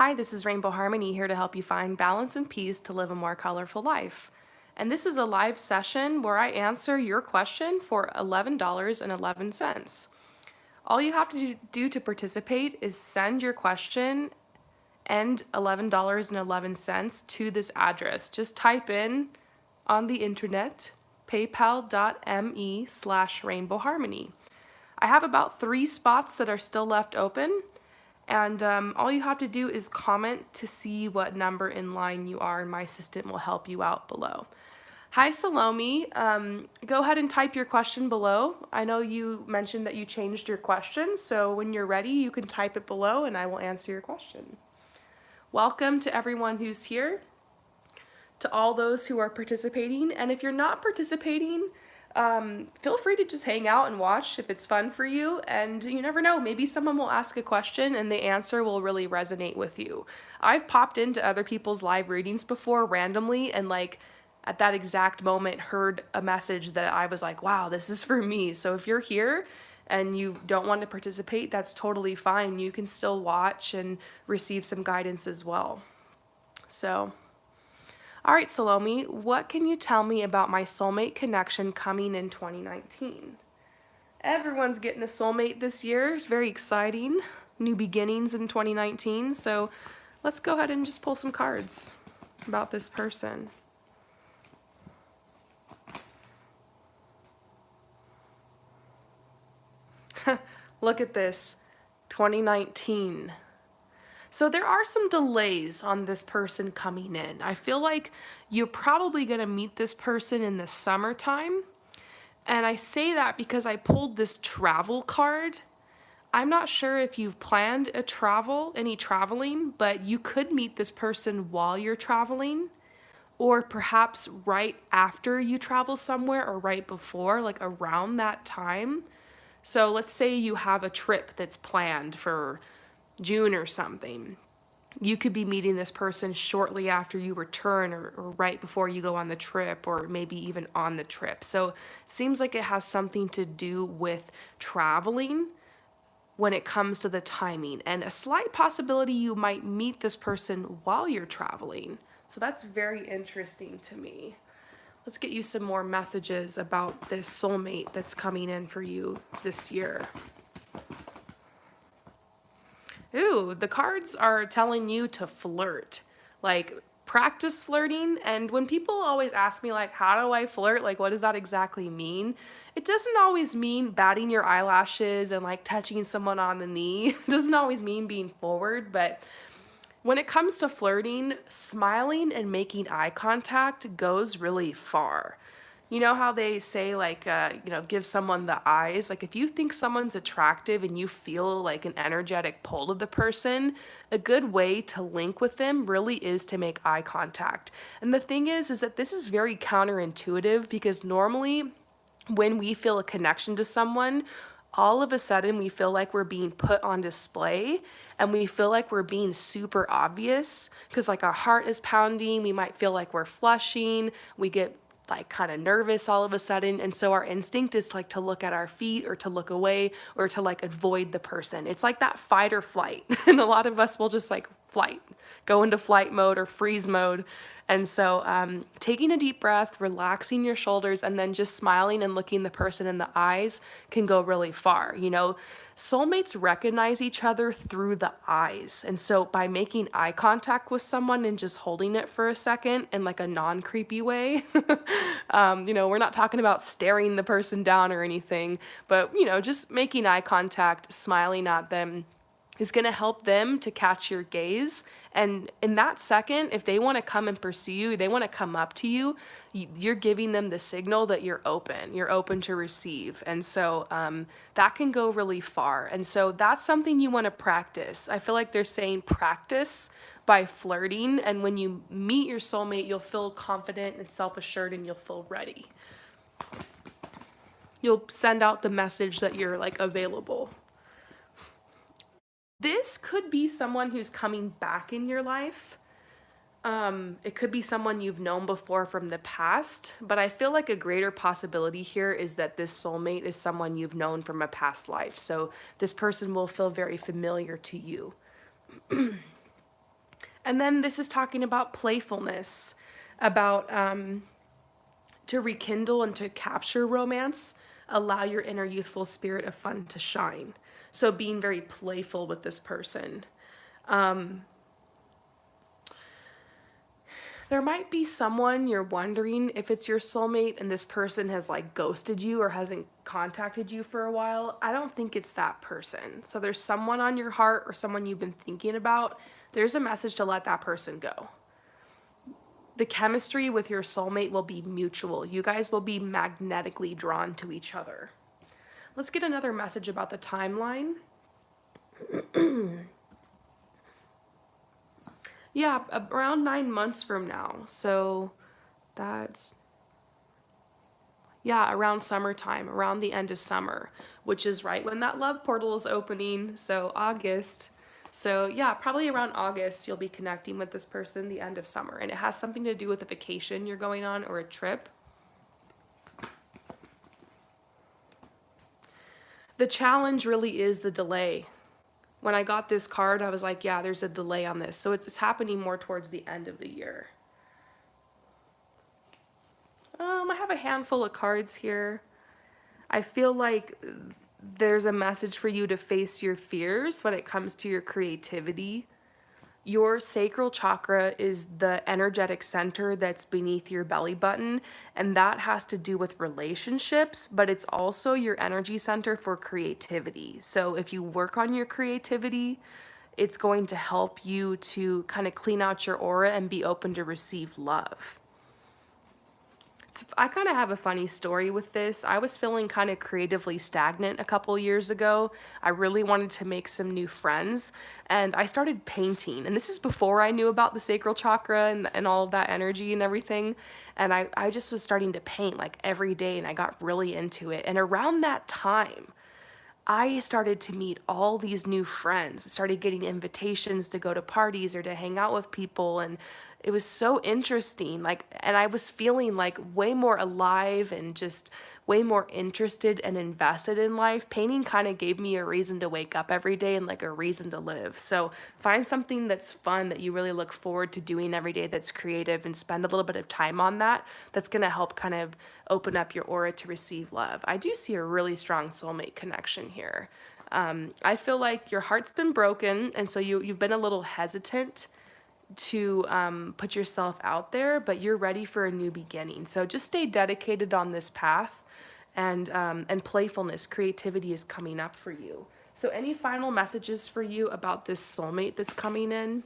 Hi, this is Rainbow Harmony here to help you find balance and peace to live a more colorful life. And this is a live session where I answer your question for $11.11. All you have to do to participate is send your question and $11.11 to this address. Just type in on the internet paypal.me/rainbowharmony. I have about 3 spots that are still left open. And all you have to do is comment to see what number in line you are, and my assistant will help you out below. Hi, Salomi. Go ahead and type your question below. I know you mentioned that you changed your question, so when you're ready, you can type it below and I will answer your question. Welcome to everyone who's here, to all those who are participating, and if you're not participating, feel free to just hang out and watch if it's fun for you. And you never know, maybe someone will ask a question and the answer will really resonate with you. I've popped into other people's live readings before randomly and at that exact moment heard a message that I was like, wow, this is for me. So if you're here and you don't want to participate, that's totally fine. You can still watch and receive some guidance as well. So all right, Salomi, what can you tell me about my soulmate connection coming in 2019? Everyone's getting a soulmate this year. It's very exciting. New beginnings in 2019. So let's go ahead and just pull some cards about this person. Look at this, 2019. So there are some delays on this person coming in. I feel like you're probably going to meet this person in the summertime. And I say that because I pulled this travel card. I'm not sure if you've planned any traveling, but you could meet this person while you're traveling, or perhaps right after you travel somewhere, or right before, like around that time. So let's say you have a trip that's planned for June or something. You could be meeting this person shortly after you return, or right before you go on the trip, or maybe even on the trip. So it seems like it has something to do with traveling when it comes to the timing, and a slight possibility you might meet this person while you're traveling. So that's very interesting to me. Let's get you some more messages about this soulmate that's coming in for you this year. Ooh, the cards are telling you to flirt. Like, practice flirting. And when people always ask me, like, how do I flirt? Like, what does that exactly mean? It doesn't always mean batting your eyelashes and like touching someone on the knee. It doesn't always mean being forward, but when it comes to flirting, smiling and making eye contact goes really far. You know how they say, give someone the eyes? Like, if you think someone's attractive and you feel like an energetic pull to the person, a good way to link with them really is to make eye contact. And the thing is that this is very counterintuitive, because normally when we feel a connection to someone, all of a sudden we feel like we're being put on display, and we feel like we're being super obvious because like our heart is pounding, we might feel like we're flushing, we get like kind of nervous all of a sudden, and so our instinct is like to look at our feet or to look away or to like avoid the person. It's like that fight or flight and a lot of us will just like go into flight mode or freeze mode. And so taking a deep breath, relaxing your shoulders, and then just smiling and looking the person in the eyes can go really far. You know, soulmates recognize each other through the eyes. And so by making eye contact with someone and just holding it for a second in like a non-creepy way, we're not talking about staring the person down or anything, but, just making eye contact, smiling at them, is going to help them to catch your gaze. And in that second, if they want to come and pursue you, they want to come up to you, you're giving them the signal that you're open to receive. And so that can go really far. And so that's something you want to practice. I feel like they're saying practice by flirting. And when you meet your soulmate, you'll feel confident and self-assured, and you'll feel ready. You'll send out the message that you're like available. This could be someone who's coming back in your life. It could be someone you've known before from the past, but I feel like a greater possibility here is that this soulmate is someone you've known from a past life. So this person will feel very familiar to you. And then this is talking about playfulness, about to rekindle and to capture romance, allow your inner youthful spirit of fun to shine. So being very playful with this person. There might be someone you're wondering if it's your soulmate and this person has like ghosted you or hasn't contacted you for a while. I don't think it's that person. So there's someone on your heart or someone you've been thinking about. There's a message to let that person go. The chemistry with your soulmate will be mutual. You guys will be magnetically drawn to each other. Let's get another message about the timeline. Yeah, around 9 months from now. So that's, yeah, around summertime, around the end of summer, which is right when that love portal is opening. So August. So yeah, probably around August, you'll be connecting with this person the end of summer. And it has something to do with a vacation you're going on or a trip. The challenge really is the delay. When I got this card, I was like, yeah, there's a delay on this. So it's happening more towards the end of the year. I have a handful of cards here. I feel like there's a message for you to face your fears when it comes to your creativity. Your sacral chakra is the energetic center that's beneath your belly button, and that has to do with relationships, but it's also your energy center for creativity. So if you work on your creativity, it's going to help you to kind of clean out your aura and be open to receive love. So I kind of have a funny story with this. I was feeling kind of creatively stagnant a couple years ago. I really wanted to make some new friends, and I started painting. And this is before I knew about the sacral chakra and all of that energy and everything. And I just was starting to paint like every day, and I got really into it. And around that time, I started to meet all these new friends. I started getting invitations to go to parties or to hang out with people, and it was so interesting. Like, and I was feeling like way more alive and just way more interested and invested in life. Painting kind of gave me a reason to wake up every day and like a reason to live. So find something that's fun that you really look forward to doing every day that's creative, and spend a little bit of time on that. That's going to help kind of open up your aura to receive love. I do see a really strong soulmate connection here. I feel like your heart's been broken, and so you've been a little hesitant to put yourself out there, but you're ready for a new beginning. So just stay dedicated on this path, and playfulness, creativity is coming up for you. So any final messages for you about this soulmate that's coming in?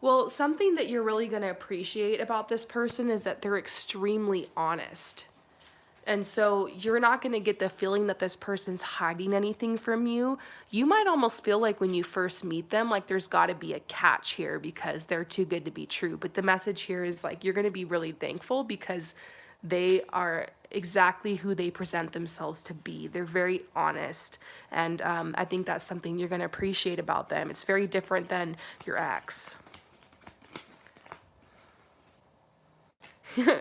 Well, something that you're really going to appreciate about this person is that they're extremely honest. And so you're not going to get the feeling that this person's hiding anything from you. You might almost feel like when you first meet them, like there's got to be a catch here because they're too good to be true. But the message here is like you're going to be really thankful because they are exactly who they present themselves to be. They're very honest. And I think that's something you're going to appreciate about them. It's very different than your ex.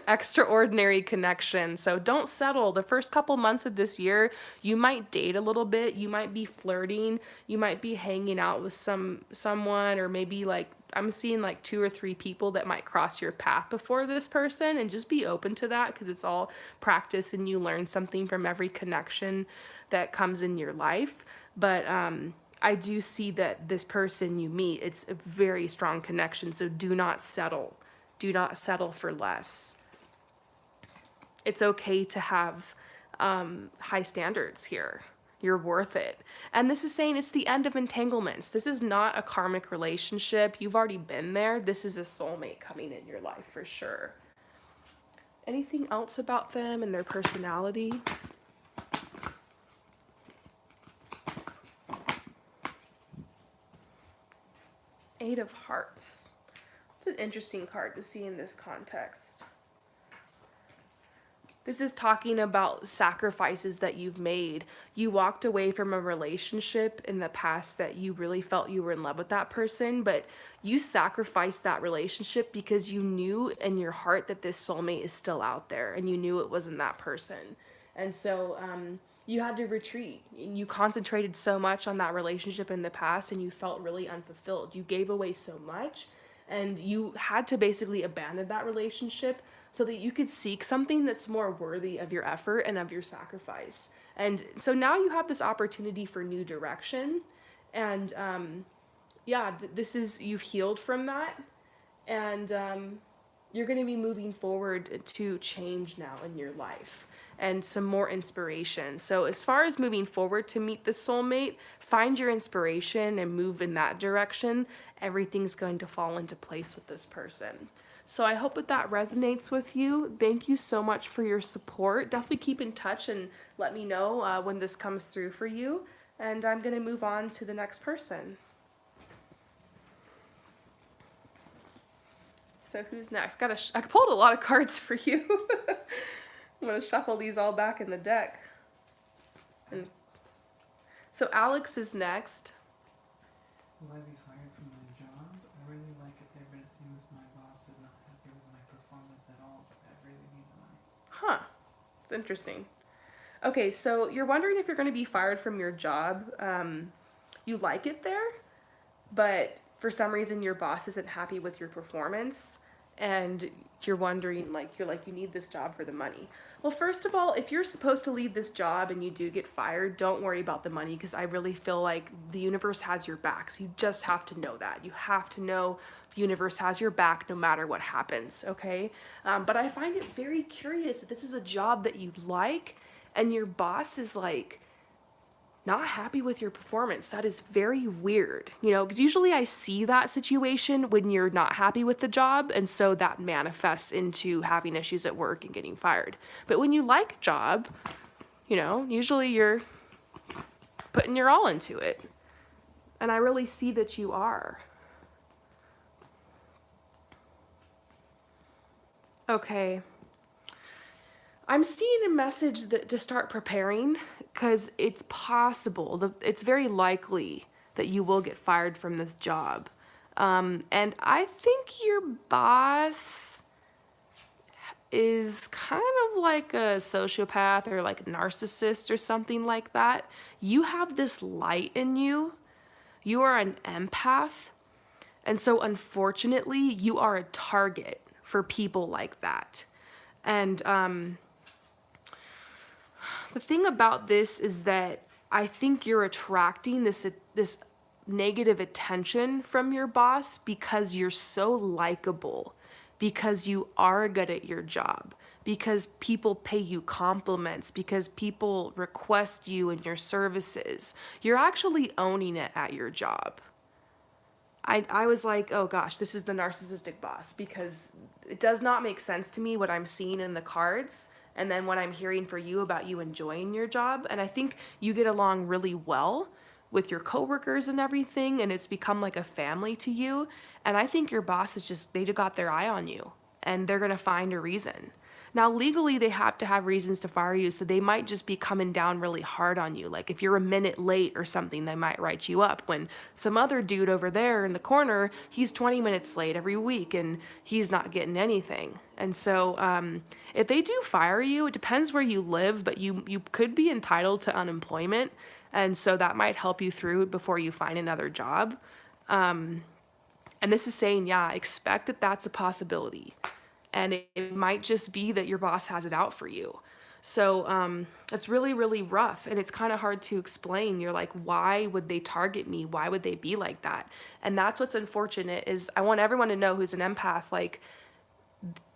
Extraordinary connection. So don't settle. The first couple months of this year, you might date a little bit, you might be flirting, you might be hanging out with someone, or maybe like I'm seeing like 2 or 3 people that might cross your path before this person, and just be open to that because it's all practice and you learn something from every connection that comes in your life. But I do see that this person you meet, it's a very strong connection, so do not settle. Do not settle for less. It's okay to have high standards here. You're worth it. And this is saying it's the end of entanglements. This is not a karmic relationship. You've already been there. This is a soulmate coming in your life for sure. Anything else about them and their personality? Eight of Hearts. It's an interesting card to see in this context. This is talking about sacrifices that you've made. You walked away from a relationship in the past that you really felt you were in love with that person, but you sacrificed that relationship because you knew in your heart that this soulmate is still out there, and you knew it wasn't that person. And so you had to retreat, and you concentrated so much on that relationship in the past, and you felt really unfulfilled. You gave away so much, and you had to basically abandon that relationship so that you could seek something that's more worthy of your effort and of your sacrifice. And so now you have this opportunity for new direction. And this is, you've healed from that. And you're going to be moving forward to change now in your life and some more inspiration. So, as far as moving forward to meet the soulmate, find your inspiration and move in that direction. Everything's going to fall into place with this person. So, I hope that resonates with you. Thank you so much for your support. Definitely keep in touch and let me know when this comes through for you. And I'm going to move on to the next person. So who's next? I pulled a lot of cards for you. I'm gonna shuffle these all back in the deck. And so Alex is next. Will I be fired from my job? I really like it there, but it seems my boss is not happy with my performance at all. I really need money. Huh. It's interesting. Okay, so you're wondering if you're going to be fired from your job. You like it there, but for some reason your boss isn't happy with your performance, and you're wondering, you need this job for the money. Well, first of all, if you're supposed to leave this job and you do get fired, don't worry about the money, because I really feel like the universe has your back. So you just have to know that. You have to know the universe has your back no matter what happens, okay? But I find it very curious that this is a job that you like, and your boss is not happy with your performance. That is very weird, because usually I see that situation when you're not happy with the job, and so that manifests into having issues at work and getting fired. But when you like a job, usually you're putting your all into it. And I really see that you are. Okay. I'm seeing a message that to start preparing, because it's possible, it's very likely that you will get fired from this job. And I think your boss is kind of like a sociopath or like a narcissist or something like that. You have this light in you. You are an empath. And so unfortunately, you are a target for people like that. And the thing about this is that I think you're attracting this negative attention from your boss because you're so likable, because you are good at your job, because people pay you compliments, because people request you and your services. You're actually owning it at your job. I was like, oh gosh, this is the narcissistic boss, because it does not make sense to me what I'm seeing in the cards and then what I'm hearing for you about you enjoying your job. And I think you get along really well with your coworkers and everything, and it's become like a family to you. And I think your boss they just got their eye on you, and they're gonna find a reason. Now, legally, they have to have reasons to fire you, so they might just be coming down really hard on you. Like if you're a minute late or something, they might write you up. When some other dude over there in the corner, he's 20 minutes late every week and he's not getting anything. And so if they do fire you, it depends where you live, but you could be entitled to unemployment. And so that might help you through before you find another job. And this is saying, yeah, expect that that's a possibility. And it might just be that your boss has it out for you. So it's really, really rough. And it's kind of hard to explain. You're like, why would they target me? Why would they be like that? And that's what's unfortunate is I want everyone to know who's an empath, like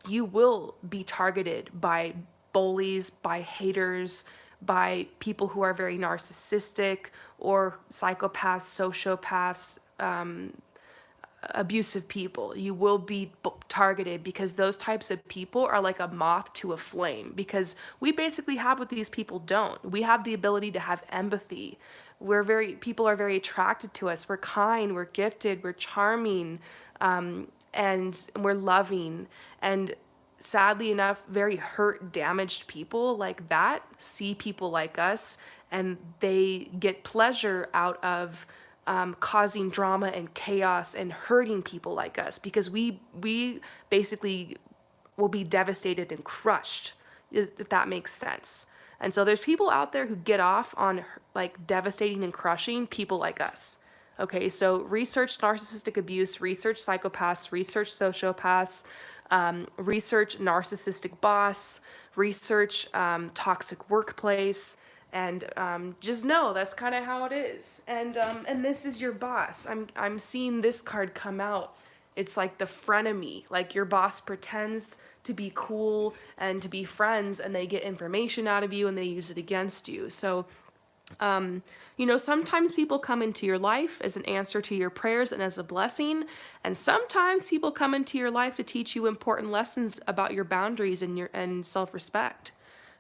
you will be targeted by bullies, by haters, by people who are very narcissistic or psychopaths, sociopaths, abusive people. You will be targeted because those types of people are like a moth to a flame, because we basically have what these people don't. We have the ability to have empathy. People are very attracted to us. We're kind, we're gifted, we're charming, and we're loving. And sadly enough, very hurt, damaged people like that see people like us, and they get pleasure out of causing drama and chaos and hurting people like us, because we basically will be devastated and crushed, if that makes sense. And so there's people out there who get off on like devastating and crushing people like us. Okay, so research narcissistic abuse, research psychopaths, research sociopaths, research narcissistic boss, research toxic workplace, and just know that's kind of how it is. And this is your boss. I'm seeing this card come out. It's like the frenemy. Like your boss pretends to be cool and to be friends, and they get information out of you and they use it against you. So sometimes people come into your life as an answer to your prayers and as a blessing, and sometimes people come into your life to teach you important lessons about your boundaries and your and self-respect.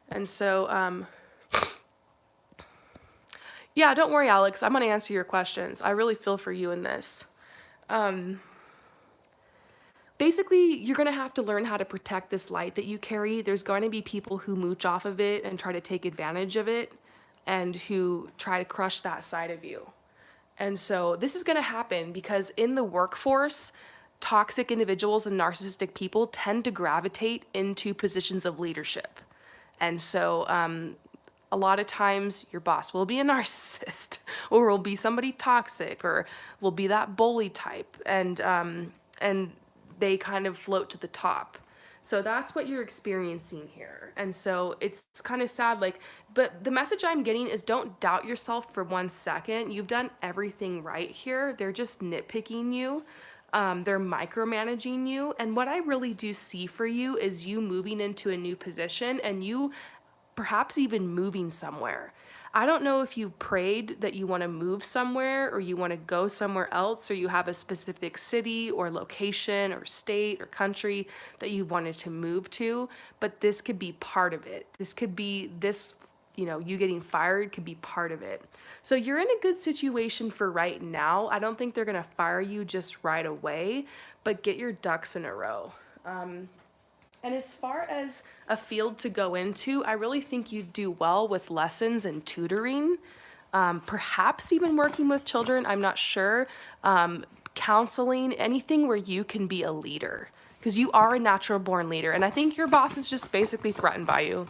And so, yeah, don't worry, Alex. I'm gonna answer your questions. I really feel for you in this. Basically, you're going to have to learn how to protect this light that you carry. There's going to be people who mooch off of it and try to take advantage of it and who try to crush that side of you. And so this is going to happen because in the workforce, toxic individuals and narcissistic people tend to gravitate into positions of leadership. And so a lot of times your boss will be a narcissist or will be somebody toxic or will be that bully type. And they kind of float to the top. So that's what you're experiencing here. And so it's kind of sad, like, but the message I'm getting is don't doubt yourself for 1 second. You've done everything right here. They're just nitpicking you. They're micromanaging you. And what I really do see for you is you moving into a new position and you perhaps even moving somewhere. I don't know if you've prayed that you want to move somewhere or you want to go somewhere else or you have a specific city or location or state or country that you wanted to move to, but this could be part of it. This could be this, you getting fired could be part of it. So you're in a good situation for right now. I don't think they're going to fire you just right away, but get your ducks in a row. And as far as a field to go into, I really think you do well with lessons and tutoring, perhaps even working with children, I'm not sure, counseling, anything where you can be a leader, because you are a natural born leader. And I think your boss is just basically threatened by you,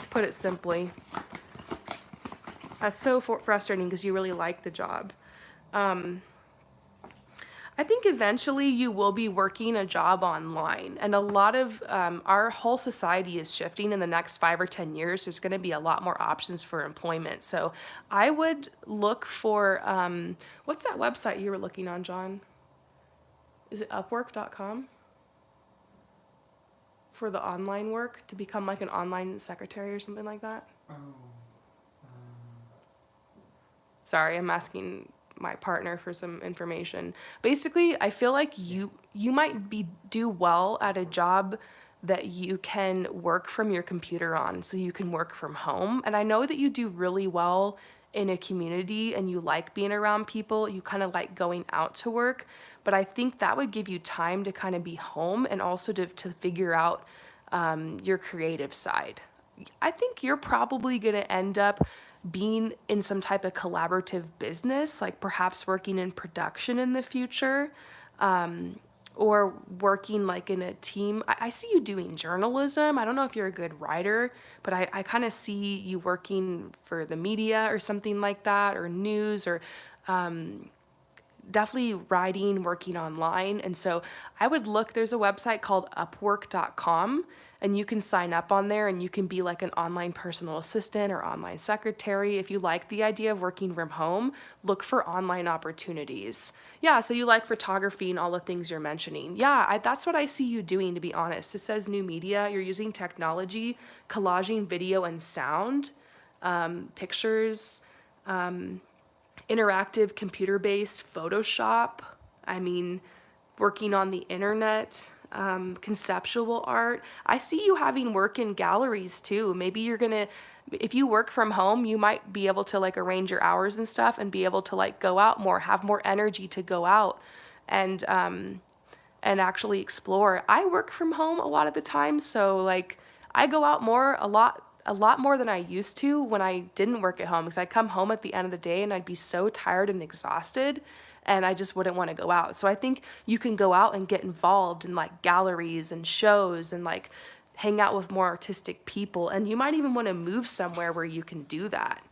put it simply. That's so frustrating because you really like the job. I think eventually you will be working a job online, and a lot of our whole society is shifting in the next 5 or 10 years. There's going to be a lot more options for employment. So I would look for, what's that website you were looking on, John? Is it upwork.com? For the online work, to become like an online secretary or something like that? Oh. Sorry, I'm asking my partner for some information. Basically, I feel like you might do well at a job that you can work from your computer on, so you can work from home. And I know that you do really well in a community and you like being around people, you kind of like going out to work, but I think that would give you time to kind of be home and also to figure out your creative side. I think you're probably going to end up being in some type of collaborative business, like perhaps working in production in the future, or working like in a team. I see you doing journalism. I don't know if you're a good writer, but I kind of see you working for the media or something like that, or news, or definitely writing, working online. And so I would look, there's a website called upwork.com, and you can sign up on there and you can be like an online personal assistant or online secretary. If you like the idea of working from home, look for online opportunities. Yeah, so you like photography and all the things you're mentioning. Yeah, that's what I see you doing, to be honest. It says new media. You're using technology, collaging video and sound, pictures, interactive computer-based Photoshop. I mean, working on the internet, conceptual art. I see you having work in galleries too. Maybe you're gonna, if you work from home, you might be able to like arrange your hours and stuff and be able to like go out more, have more energy to go out and actually explore. I work from home a lot of the time, so like I go out more, a lot more than I used to when I didn't work at home, because I'd come home at the end of the day and I'd be so tired and exhausted and I just wouldn't want to go out. So I think you can go out and get involved in like galleries and shows and like hang out with more artistic people, and you might even want to move somewhere where you can do that.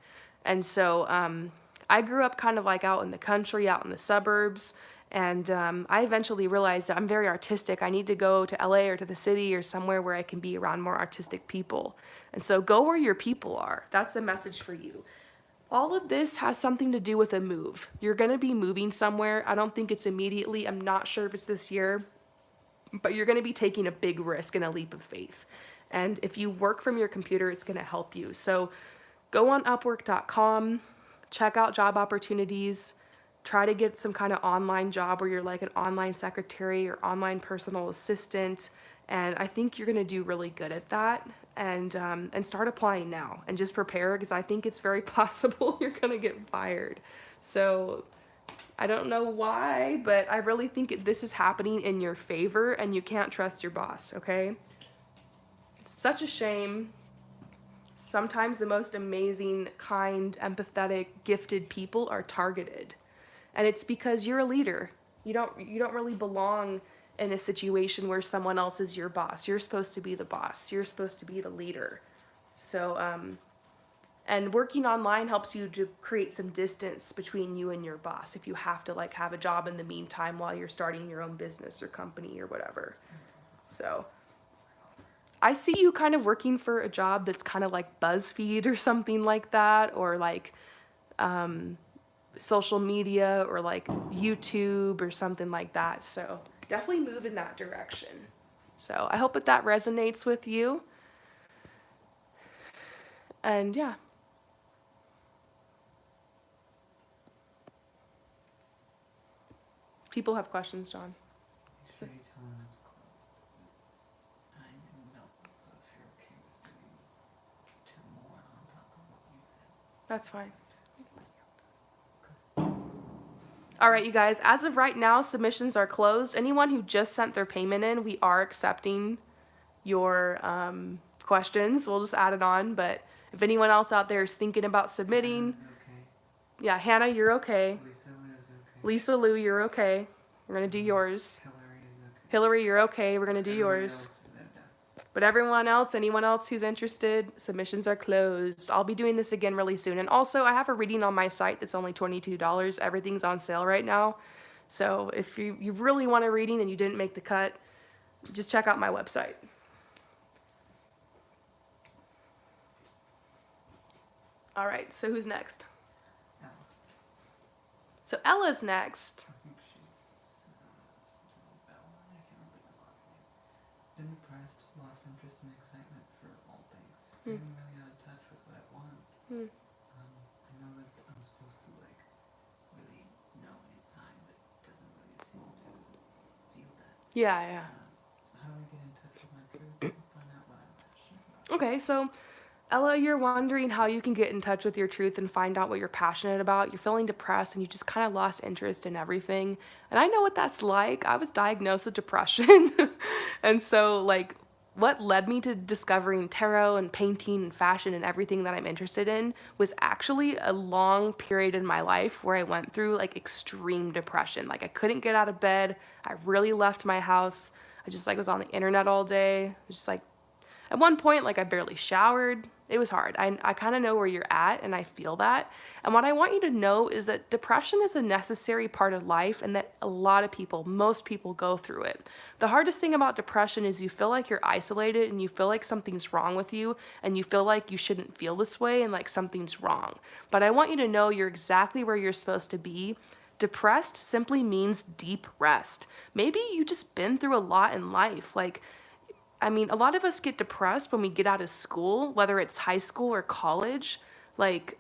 And so I grew up kind of like out in the country, out in the suburbs, and I eventually realized that I'm very artistic. I need to go to LA or to the city or somewhere where I can be around more artistic people. And so go where your people are. That's the message for you. All of this has something to do with a move. You're going to be moving somewhere. I don't think it's immediately. I'm not sure if it's this year, but you're going to be taking a big risk and a leap of faith. And if you work from your computer, it's going to help you. So go on upwork.com, check out job opportunities, try to get some kind of online job where you're like an online secretary or online personal assistant. And I think you're going to do really good at that. And start applying now and just prepare, because I think it's very possible you're going to get fired. So I don't know why, but I really think this is happening in your favor, and you can't trust your boss, okay? It's such a shame. Sometimes the most amazing, kind, empathetic, gifted people are targeted. And it's because you're a leader. You don't really belong in a situation where someone else is your boss. You're supposed to be the boss. You're supposed to be the leader. So, and working online helps you to create some distance between you and your boss if you have to like have a job in the meantime while you're starting your own business or company or whatever. So I see you kind of working for a job that's kind of like BuzzFeed or something like that, or like social media or like YouTube or something like that. So definitely move in that direction. So I hope that resonates with you. And yeah. People have questions, John. Make sure you tell them it's closed. I didn't know, so if you're okay with doing 2 more on top of what you said. That's fine. All right, you guys, as of right now, submissions are closed. Anyone who just sent their payment in, we are accepting your questions. We'll just add it on. But if anyone else out there is thinking about submitting, Okay. yeah, Hannah, you're okay. Lisa is okay. Lisa Lou, you're okay. We're going to do yours. Hillary is okay. Hillary, you're okay. We're going to do Everybody yours. else, they're done. But everyone else, anyone else who's interested, submissions are closed. I'll be doing this again really soon. And also, I have a reading on my site that's only $22. Everything's on sale right now. So if you really want a reading and you didn't make the cut, just check out my website. All right, so who's next? Ella. So Ella's next. I think she's something Bella. I can't remember the last name. Been depressed, lost interest and excitement for all things. Feeling really out of touch with what I want. I know that I'm supposed to like really know inside, but it doesn't really seem to feel that. Yeah. How do I get in touch with my truth and find out what I'm passionate about? Okay, so Ella, you're wondering how you can get in touch with your truth and find out what you're passionate about. You're feeling depressed and you just kind of lost interest in everything. And I know what that's like. I was diagnosed with depression. And so, like, what led me to discovering tarot and painting and fashion and everything that I'm interested in was actually a long period in my life where I went through like extreme depression. Like, I couldn't get out of bed. I really left my house. I just like was on the internet all day. I was just like, at one point, like I barely showered. It was hard. I kind of know where you're at, and I feel that. And what I want you to know is that depression is a necessary part of life, and that a lot of people, most people, go through it. The hardest thing about depression is you feel like you're isolated, and you feel like something's wrong with you, and you feel like you shouldn't feel this way, and like something's wrong. But I want you to know you're exactly where you're supposed to be. Depressed simply means deep rest. Maybe you just been through a lot in life. I mean, a lot of us get depressed when we get out of school, whether it's high school or college. Like,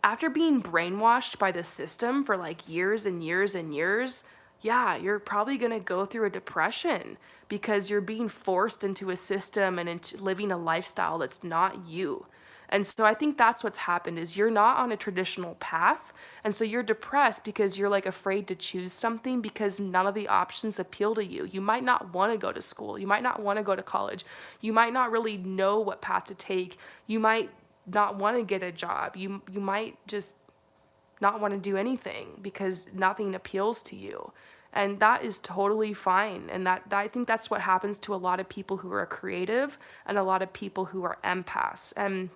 after being brainwashed by the system for like years and years and years, yeah, you're probably gonna go through a depression because you're being forced into a system and into living a lifestyle that's not you. And so I think that's what's happened is you're not on a traditional path. And so you're depressed because you're like afraid to choose something because none of the options appeal to you. You might not want to go to school. You might not want to go to college. You might not really know what path to take. You might not want to get a job. You might just not want to do anything because nothing appeals to you. And that is totally fine. And that I think that's what happens to a lot of people who are creative and a lot of people who are empaths. And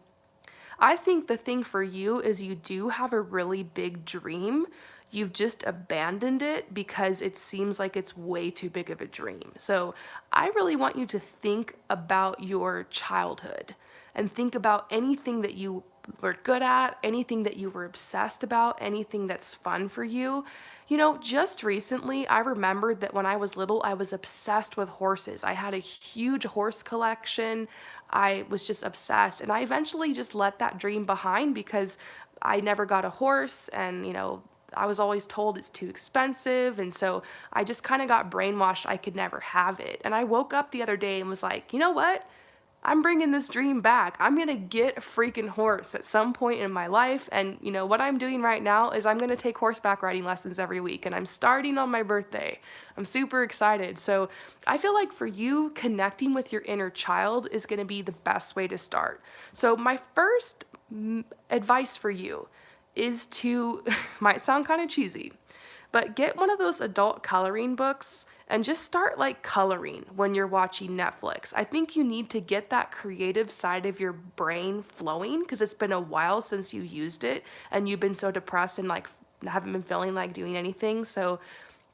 I think the thing for you is you do have a really big dream. You've just abandoned it because it seems like it's way too big of a dream. So I really want you to think about your childhood and think about anything that you were good at, anything that you were obsessed about, anything that's fun for you. You know, just recently, I remembered that when I was little, I was obsessed with horses. I had a huge horse collection. I was just obsessed. And I eventually just let that dream behind because I never got a horse. And, you know, I was always told it's too expensive. And so I just kind of got brainwashed I could never have it. And I woke up the other day and was like, you know what? I'm bringing this dream back. I'm going to get a freaking horse at some point in my life. And you know, what I'm doing right now is I'm going to take horseback riding lessons every week. And I'm starting on my birthday. I'm super excited. So I feel like for you, connecting with your inner child is going to be the best way to start. So my first advice for you is to, might sound kind of cheesy, but get one of those adult coloring books and just start like coloring when you're watching Netflix. I think you need to get that creative side of your brain flowing because it's been a while since you used it and you've been so depressed and like haven't been feeling like doing anything. So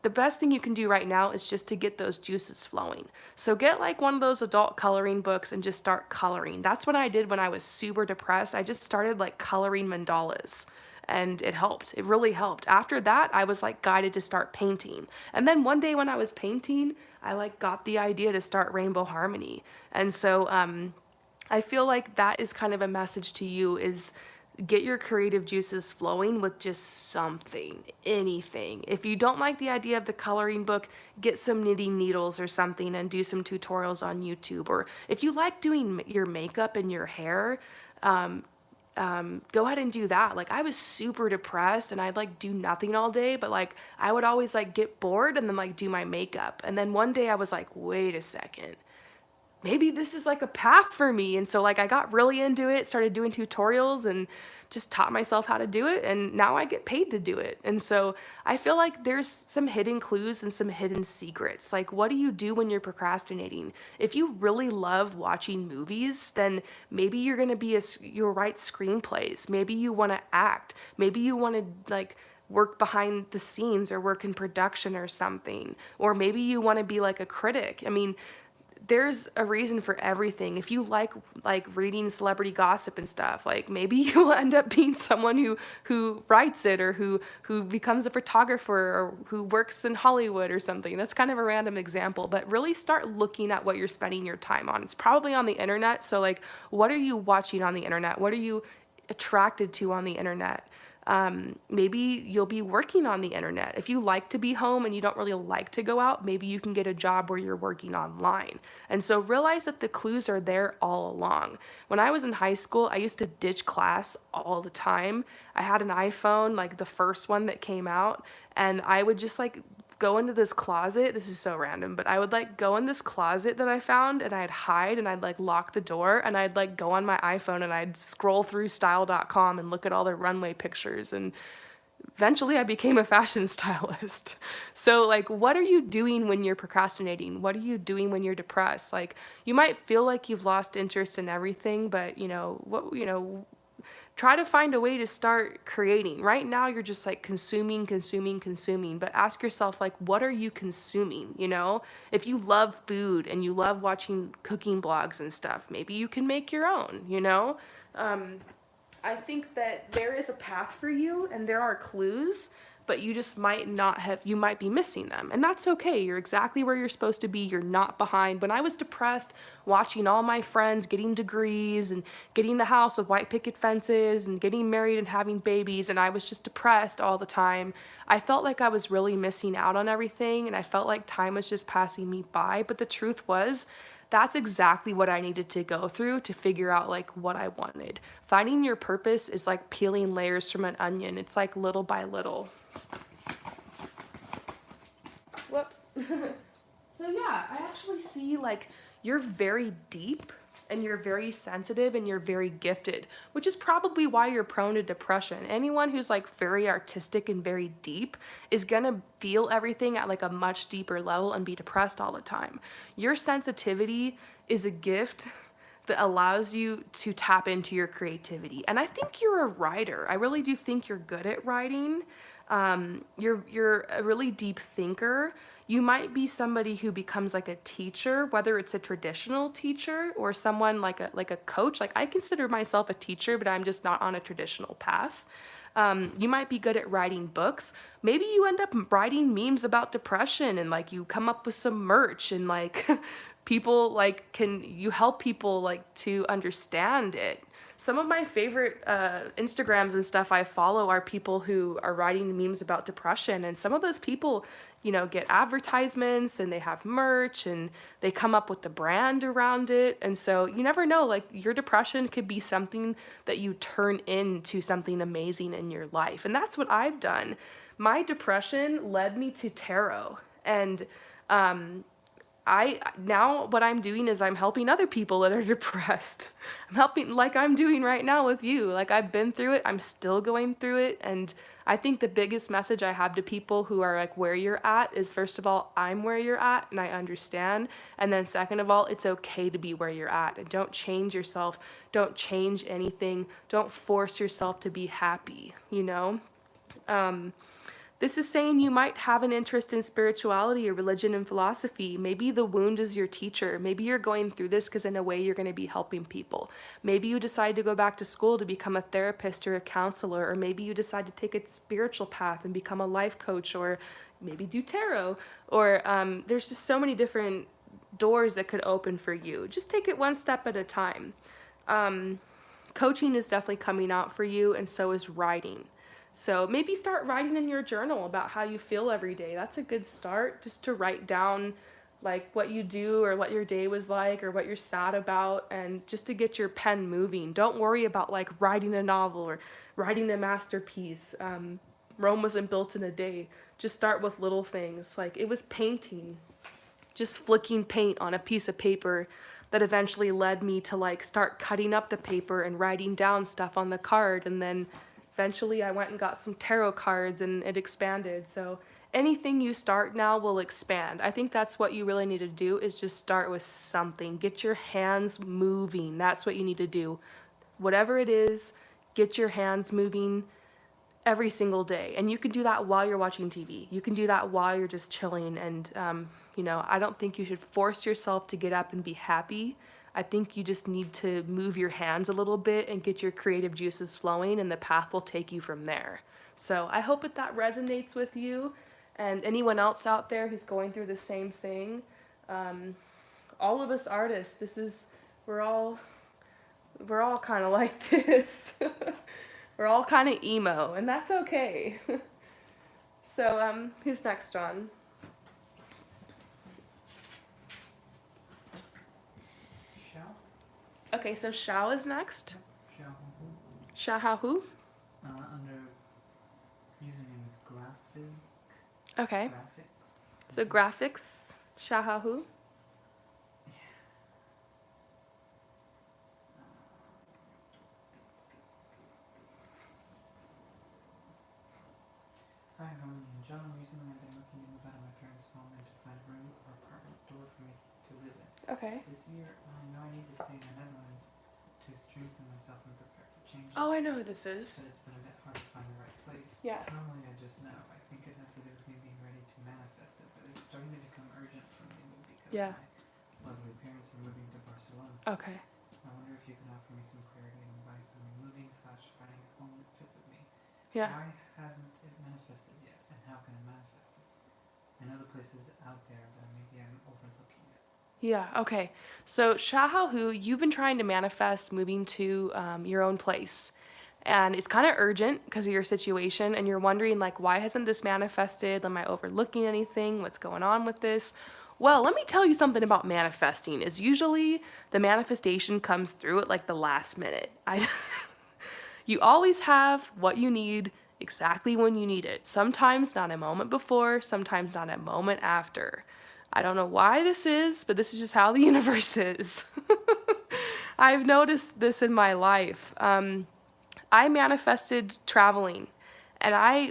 the best thing you can do right now is just to get those juices flowing. So get like one of those adult coloring books and just start coloring. That's what I did when I was super depressed. I just started like coloring mandalas and it helped. It really helped. After that, I was like guided to start painting. And then one day when I was painting, I like got the idea to start Rainbow Harmony. And so I feel like that is kind of a message to you is get your creative juices flowing with just something, anything. If you don't like the idea of the coloring book, get some knitting needles or something and do some tutorials on YouTube. Or if you like doing your makeup and your hair, go ahead and do that. Like I was super depressed and I'd like do nothing all day, but like I would always like get bored and then like do my makeup. And then one day I was like, wait a second, maybe this is like a path for me. And so like I got really into it, started doing tutorials and just taught myself how to do it. And now I get paid to do it. And so I feel like there's some hidden clues and some hidden secrets. Like what do you do when you're procrastinating? If you really love watching movies, then maybe you're going to you'll write screenplays. Maybe you want to act. Maybe you want to like work behind the scenes or work in production or something. Or maybe you want to be like a critic. I mean, there's a reason for everything. If you like reading celebrity gossip and stuff, like maybe you'll end up being someone who writes it or who becomes a photographer or who works in Hollywood or something. That's kind of a random example, but really start looking at what you're spending your time on. It's probably on the internet. So like, what are you watching on the internet? What are you attracted to on the internet? Maybe you'll be working on the internet. If you like to be home and you don't really like to go out, maybe you can get a job where you're working online. And so realize that the clues are there all along. When I was in high school, I used to ditch class all the time. I had an iPhone, like the first one that came out, and I would just like go into this closet. This is so random, but I would like go in this closet that I found and I'd hide and I'd like lock the door and I'd like go on my iPhone and I'd scroll through style.com and look at all the runway pictures, and eventually I became a fashion stylist. So like, what are you doing when you're procrastinating? What are you doing when you're depressed? Like you might feel like you've lost interest in everything, but try to find a way to start creating. Right now, you're just like consuming, but ask yourself, like, what are you consuming? You know, if you love food and you love watching cooking blogs and stuff, maybe you can make your own, you know? I think that there is a path for you and there are clues, but you just might not have, you might be missing them. And that's okay. You're exactly where you're supposed to be. You're not behind. When I was depressed, watching all my friends getting degrees and getting the house with white picket fences and getting married and having babies, and I was just depressed all the time, I felt like I was really missing out on everything, and I felt like time was just passing me by. But the truth was, that's exactly what I needed to go through to figure out like what I wanted. Finding your purpose is like peeling layers from an onion. It's like little by little. Whoops. So yeah, I actually see like you're very deep and you're very sensitive and you're very gifted, which is probably why you're prone to depression. Anyone who's like very artistic and very deep is gonna feel everything at like a much deeper level and be depressed all the time. Your sensitivity is a gift that allows you to tap into your creativity. And I think you're a writer. I really do think you're good at writing. You're a really deep thinker. You might be somebody who becomes like a teacher, whether it's a traditional teacher or someone like a coach. Like I consider myself a teacher, but I'm just not on a traditional path. You might be good at writing books. Maybe you end up writing memes about depression and like you come up with some merch and like people like can you help people like to understand it. Some of my favorite Instagrams and stuff I follow are people who are writing memes about depression, and some of those people, you know, get advertisements and they have merch and they come up with the brand around it. And so you never know, like your depression could be something that you turn into something amazing in your life. And that's what I've done. My depression led me to tarot, and I now what I'm doing is I'm helping other people that are depressed. I'm helping like I'm doing right now with you. Like I've been through it, I'm still going through it, and I think the biggest message I have to people who are like where you're at is, first of all, I'm where you're at and I understand. And then second of all, it's okay to be where you're at, and don't change yourself. Don't change anything. Don't force yourself to be happy, you know? This is saying you might have an interest in spirituality or religion and philosophy. Maybe the wound is your teacher. Maybe you're going through this because in a way you're going to be helping people. Maybe you decide to go back to school to become a therapist or a counselor, or maybe you decide to take a spiritual path and become a life coach, or maybe do tarot, or there's just so many different doors that could open for you. Just take it one step at a time. Coaching is definitely coming out for you, and so is writing. So maybe start writing in your journal about how you feel every day. That's a good start, just to write down like what you do or what your day was like or what you're sad about, and just to get your pen moving. Don't worry about like writing a novel or writing a masterpiece. Rome wasn't built in a day. Just start with little things. Like it was painting, just flicking paint on a piece of paper that eventually led me to like start cutting up the paper and writing down stuff on the card, and then eventually I went and got some tarot cards and it expanded. So anything you start now will expand. I think that's what you really need to do, is just start with something. Get your hands moving. That's what you need to do. Whatever it is, get your hands moving every single day. And you can do that while you're watching TV. You can do that while you're just chilling. And, you know, I don't think you should force yourself to get up and be happy. I think you just need to move your hands a little bit and get your creative juices flowing, and the path will take you from there. So I hope that resonates with you and anyone else out there who's going through the same thing. All of us artists, we're all kind of like this. We're all kind of emo, and that's okay. So who's next, John? Okay, so Shahu is next. Shahu. Under username is graphics. Okay. Graphics. So graphics, Shahu. Hi, Roman and John. Recently I've been looking to move out of my parents' home and to find a room or apartment door for me to live in. Okay. This year, I know I need to stay in the Netherlands to strengthen myself and prepare for changes. Oh, I know who this But is. it's been a bit hard to find the right place. Yeah. Normally I just know. I think it has to do with me being ready to manifest it, but it's starting to become urgent for me because Yeah. my lovely parents are moving to Barcelona. Okay. I wonder if you can offer me some clarity and advice on moving / finding a home that fits with me. Yeah. Why hasn't it manifested yet, and how can I manifest it? I know the place is out there, but maybe I'm overlooking it. Yeah, okay. So Shahu, you've been trying to manifest moving to your own place. And it's kind of urgent because of your situation, and you're wondering, like, why hasn't this manifested? Am I overlooking anything? What's going on with this? Well, let me tell you something about manifesting. Is usually the manifestation comes through at like the last minute. You always have what you need exactly when you need it. Sometimes not a moment before, sometimes not a moment after. I don't know why this is, but this is just how the universe is. I've noticed this in my life. I manifested traveling, and I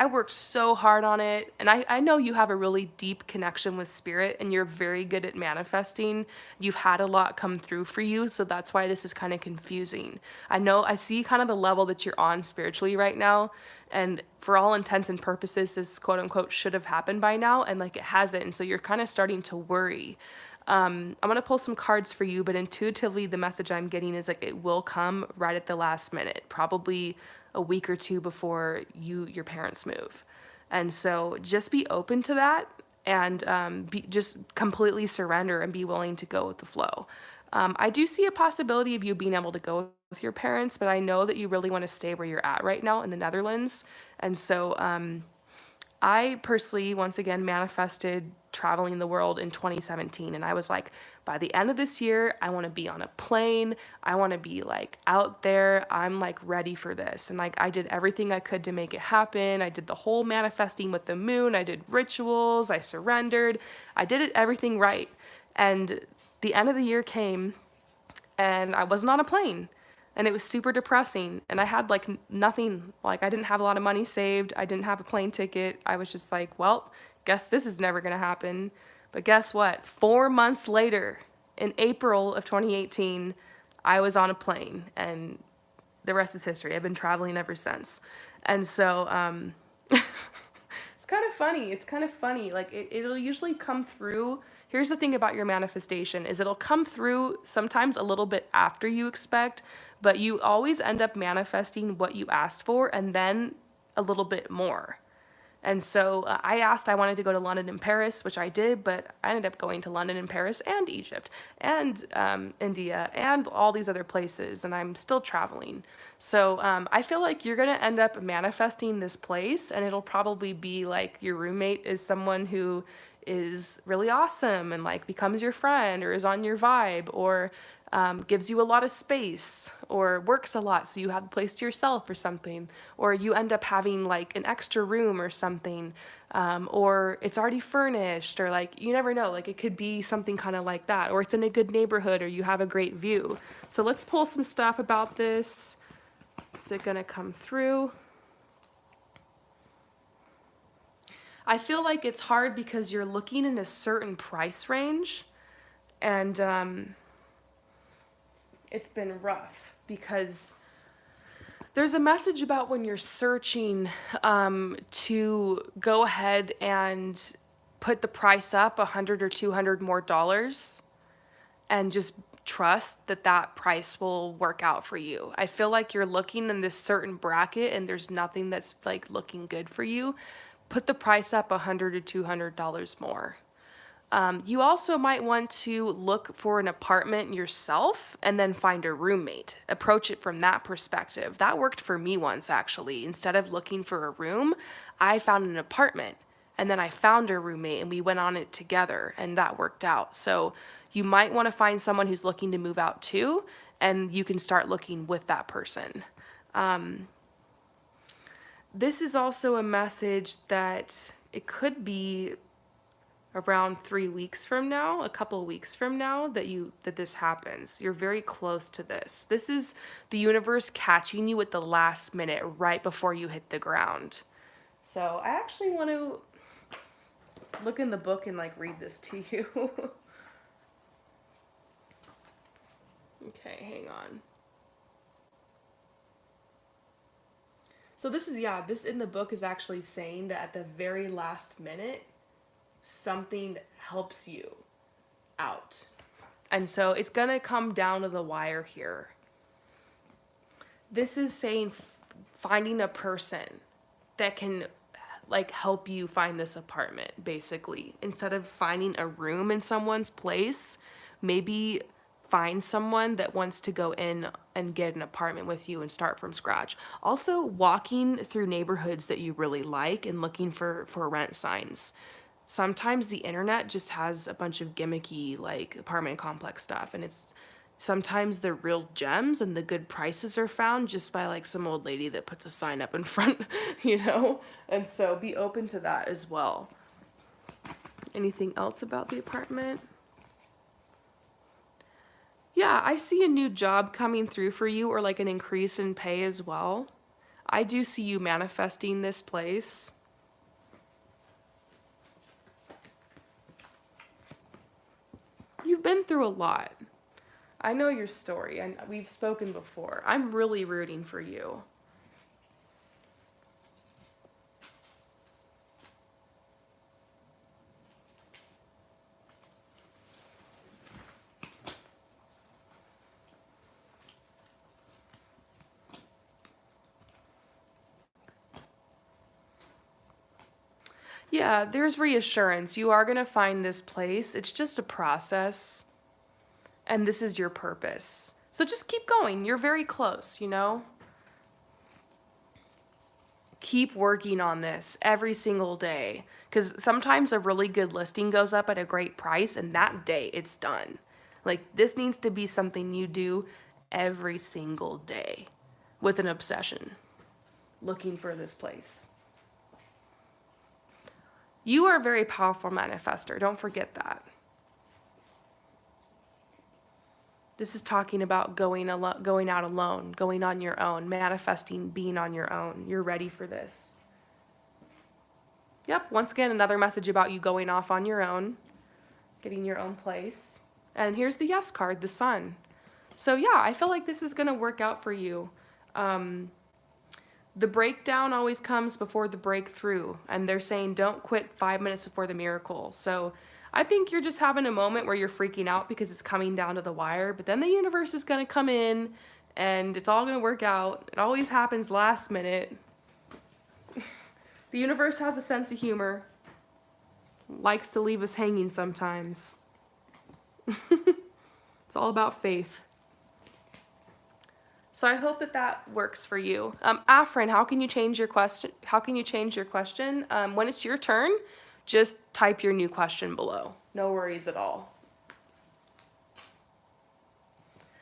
worked so hard on it. And I know you have a really deep connection with spirit and you're very good at manifesting. You've had a lot come through for you, so that's why this is kind of confusing. I see kind of the level that you're on spiritually right now, and for all intents and purposes this quote unquote should have happened by now, and like it hasn't, and so you're kind of starting to worry. I'm gonna pull some cards for you, but intuitively the message I'm getting is like it will come right at the last minute, probably a week or two before your parents move. And so just be open to that, and just completely surrender and be willing to go with the flow. I do see a possibility of you being able to go with your parents, but I know that you really want to stay where you're at right now in the Netherlands. And so I personally, once again, manifested traveling the world in 2017. And I was like, by the end of this year, I want to be on a plane. I want to be like out there. I'm like ready for this. And like, I did everything I could to make it happen. I did the whole manifesting with the moon. I did rituals. I surrendered. I did it everything right. And the end of the year came and I wasn't on a plane, and it was super depressing, and I had like nothing, like I didn't have a lot of money saved, I didn't have a plane ticket. I was just like, well, guess this is never going to happen. But guess what, 4 months later, in April of 2018, I was on a plane, and the rest is history. I've been traveling ever since. And so it's kind of funny. It's kind of funny. Like it'll usually come through. Here's the thing about your manifestation is it'll come through sometimes a little bit after you expect, but you always end up manifesting what you asked for and then a little bit more. And so I wanted to go to London and Paris, which I did, but I ended up going to London and Paris and Egypt and India and all these other places, and I'm still traveling. So I feel like you're going to end up manifesting this place, and it'll probably be like your roommate is someone who is really awesome and like becomes your friend or is on your vibe, or gives you a lot of space or works a lot so you have a place to yourself or something, or you end up having like an extra room or something, or it's already furnished, or like you never know, like it could be something kind of like that, or it's in a good neighborhood or you have a great view. So let's pull some stuff about this. Is it gonna come through? I feel like it's hard because you're looking in a certain price range, and it's been rough because there's a message about when you're searching to go ahead and put the price up 100 or 200 more dollars and just trust that that price will work out for you. I feel like you're looking in this certain bracket and there's nothing that's like looking good for you. Put the price up 100 or 200 dollars more. You also might want to look for an apartment yourself and then find a roommate. Approach it from that perspective. That worked for me once, actually. Instead of looking for a room, I found an apartment and then I found a roommate and we went on it together, and that worked out. So you might want to find someone who's looking to move out too, and you can start looking with that person. This is also a message that it could be around 3 weeks from now, a couple of weeks from now, that this happens. You're very close to this. This is the universe catching you at the last minute, right before you hit the ground. So I actually want to look in the book and like read this to you. Okay, hang on. So this in the book is actually saying that at the very last minute, something helps you out. And so it's going to come down to the wire here. This is saying finding a person that can like help you find this apartment, basically. Instead of finding a room in someone's place, maybe find someone that wants to go in and get an apartment with you and start from scratch. Also, walking through neighborhoods that you really like and looking for rent signs. Sometimes the internet just has a bunch of gimmicky like apartment complex stuff, and it's sometimes the real gems and the good prices are found just by like some old lady that puts a sign up in front, you know? And so be open to that as well. Anything else about the apartment? Yeah, I see a new job coming through for you or like an increase in pay as well. I do see you manifesting this place. You've been through a lot. I know your story and we've spoken before. I'm really rooting for you. Yeah, there's reassurance. You are going to find this place. It's just a process, and this is your purpose. So just keep going. You're very close, you know? Keep working on this every single day because sometimes a really good listing goes up at a great price, and that day it's done. Like, this needs to be something you do every single day with an obsession, looking for this place. You are a very powerful manifester. Don't forget that. This is talking about going out alone, going on your own, manifesting being on your own. You're ready for this. Yep, once again, another message about you going off on your own, getting your own place. And here's the yes card, the sun. So yeah, I feel like this is going to work out for you. The breakdown always comes before the breakthrough. And they're saying don't quit 5 minutes before the miracle. So I think you're just having a moment where you're freaking out because it's coming down to the wire. But then the universe is going to come in and it's all going to work out. It always happens last minute. The universe has a sense of humor. Likes to leave us hanging sometimes. It's all about faith. So I hope that works for you. Afrin, how can you change your question? When it's your turn, just type your new question below. No worries at all.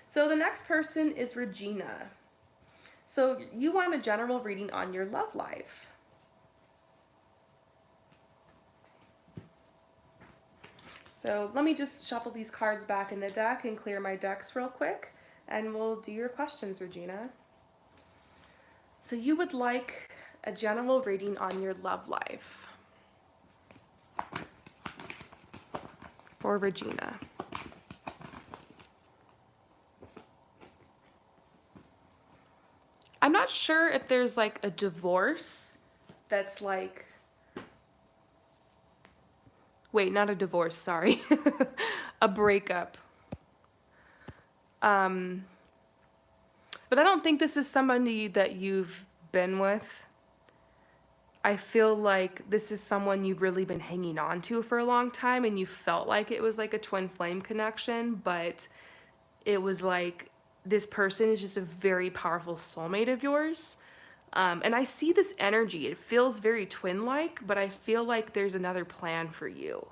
So the next person is Regina. So you want a general reading on your love life. So let me just shuffle these cards back in the deck and clear my decks real quick, and we'll do your questions, Regina. So you would like a general reading on your love life for Regina. I'm not sure if there's like a divorce that's like, wait, not a divorce, sorry. A breakup. But I don't think this is somebody that you've been with. I feel like this is someone you've really been hanging on to for a long time and you felt like it was like a twin flame connection, but it was like this person is just a very powerful soulmate of yours. And I see this energy. It feels very twin-like, but I feel like there's another plan for you.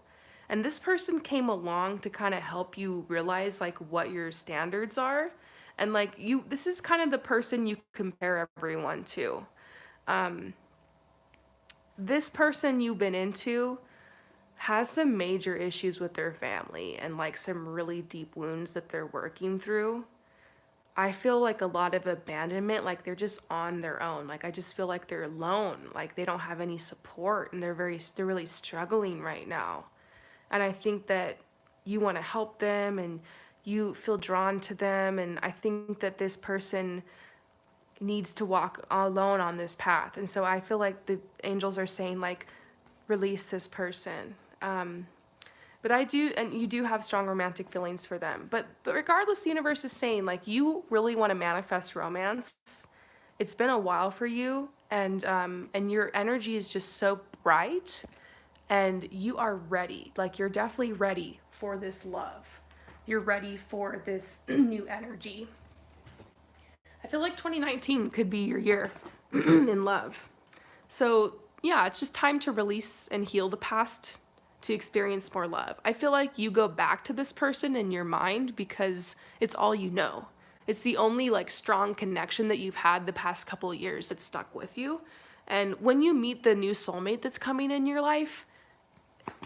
And this person came along to kind of help you realize like what your standards are. And like this is kind of the person you compare everyone to. This person you've been into has some major issues with their family and like some really deep wounds that they're working through. I feel like a lot of abandonment, like they're just on their own. Like I just feel like they're alone, like they don't have any support and they're really struggling right now. And I think that you want to help them and you feel drawn to them, and I think that this person needs to walk alone on this path. And so I feel like the angels are saying like release this person. But I do, and you do have strong romantic feelings for them. But regardless, the universe is saying like you really want to manifest romance. It's been a while for you, and your energy is just so bright, and you are ready. Like you're definitely ready for this love. You're ready for this new energy. I feel like 2019 could be your year in love. So yeah, it's just time to release and heal the past to experience more love. I feel like you go back to this person in your mind because it's all you know. It's the only like strong connection that you've had the past couple of years that stuck with you. And when you meet the new soulmate that's coming in your life,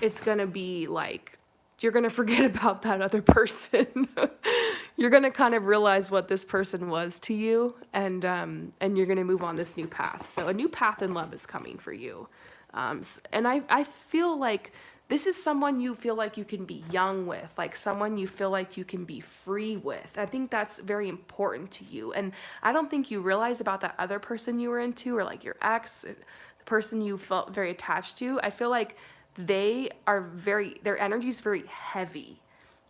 it's gonna be like, you're gonna forget about that other person. you're gonna kind of realize what this person was to you, and you're gonna move on this new path. So a new path in love is coming for you, and I feel like this is someone you feel like you can be young with, like someone you feel like you can be free with. I think that's very important to you, and I don't think you realize about that other person you were into, or like your ex, the person you felt very attached to. I feel like their energy is very heavy,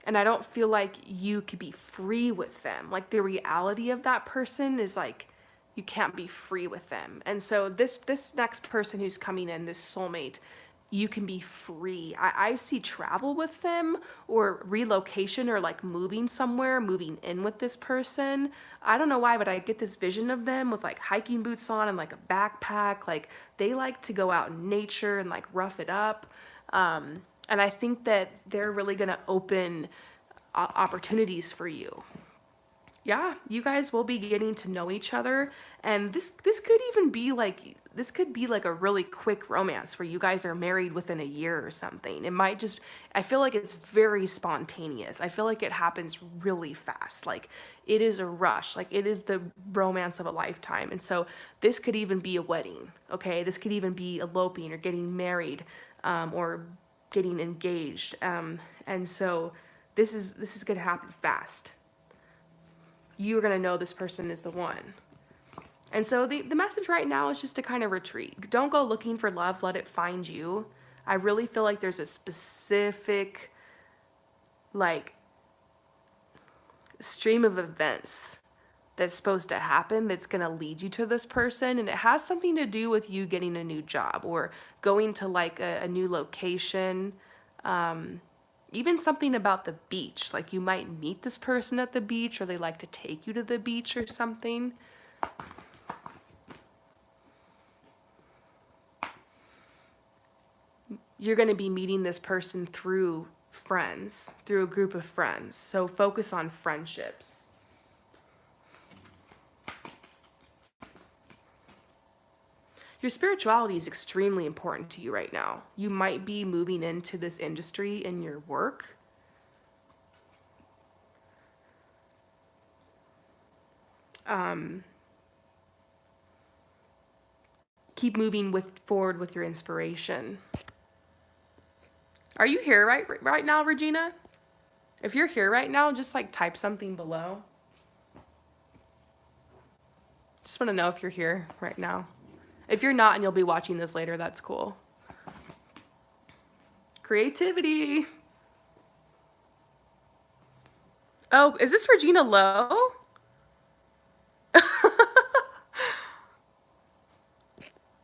and I don't feel like you could be free with them. Like the reality of that person is like you can't be free with them. And so this next person who's coming in, this soulmate, you can be free. I see travel with them, or relocation, or like moving somewhere, moving in with this person. I don't know why, but I get this vision of them with like hiking boots on and like a backpack. Like they like to go out in nature and like rough it up. And I think that they're really going to open opportunities for you. Yeah, you guys will be getting to know each other, and this could even be like a really quick romance where you guys are married within a year or something. It might just, I feel like it's very spontaneous. I feel like it happens really fast. Like it is a rush. Like it is the romance of a lifetime. And so this could even be a wedding. Okay, this could even be eloping or getting married, or getting engaged. And so this is gonna happen fast. You're going to know this person is the one. And so the message right now is just to kind of retreat. Don't go looking for love. Let it find you. I really feel like there's a specific, like, stream of events that's supposed to happen that's going to lead you to this person. And it has something to do with you getting a new job, or going to like a new location. Even something about the beach, like you might meet this person at the beach, or they like to take you to the beach or something. You're going to be meeting this person through friends, through a group of friends. So focus on friendships. Your spirituality is extremely important to you right now. You might be moving into this industry in your work. Keep moving forward with your inspiration. Are you here right now, Regina? If you're here right now, just like type something below. Just want to know if you're here right now. If you're not and you'll be watching this later, that's cool. Creativity. Oh, is this Regina Lowe?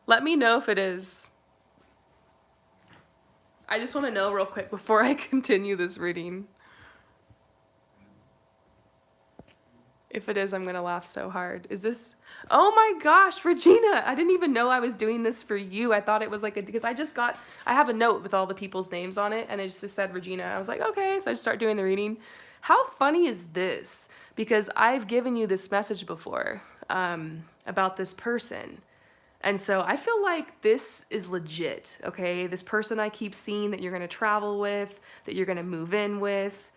Let me know if it is. I just want to know real quick before I continue this reading. If it is, I'm going to laugh so hard. Is this? Oh my gosh, Regina. I didn't even know I was doing this for you. I thought it was like because I have a note with all the people's names on it, and it just said Regina. I was like, okay, so I just start doing the reading. How funny is this? Because I've given you this message before, about this person. And so I feel like this is legit, okay? This person I keep seeing that you're going to travel with, that you're going to move in with,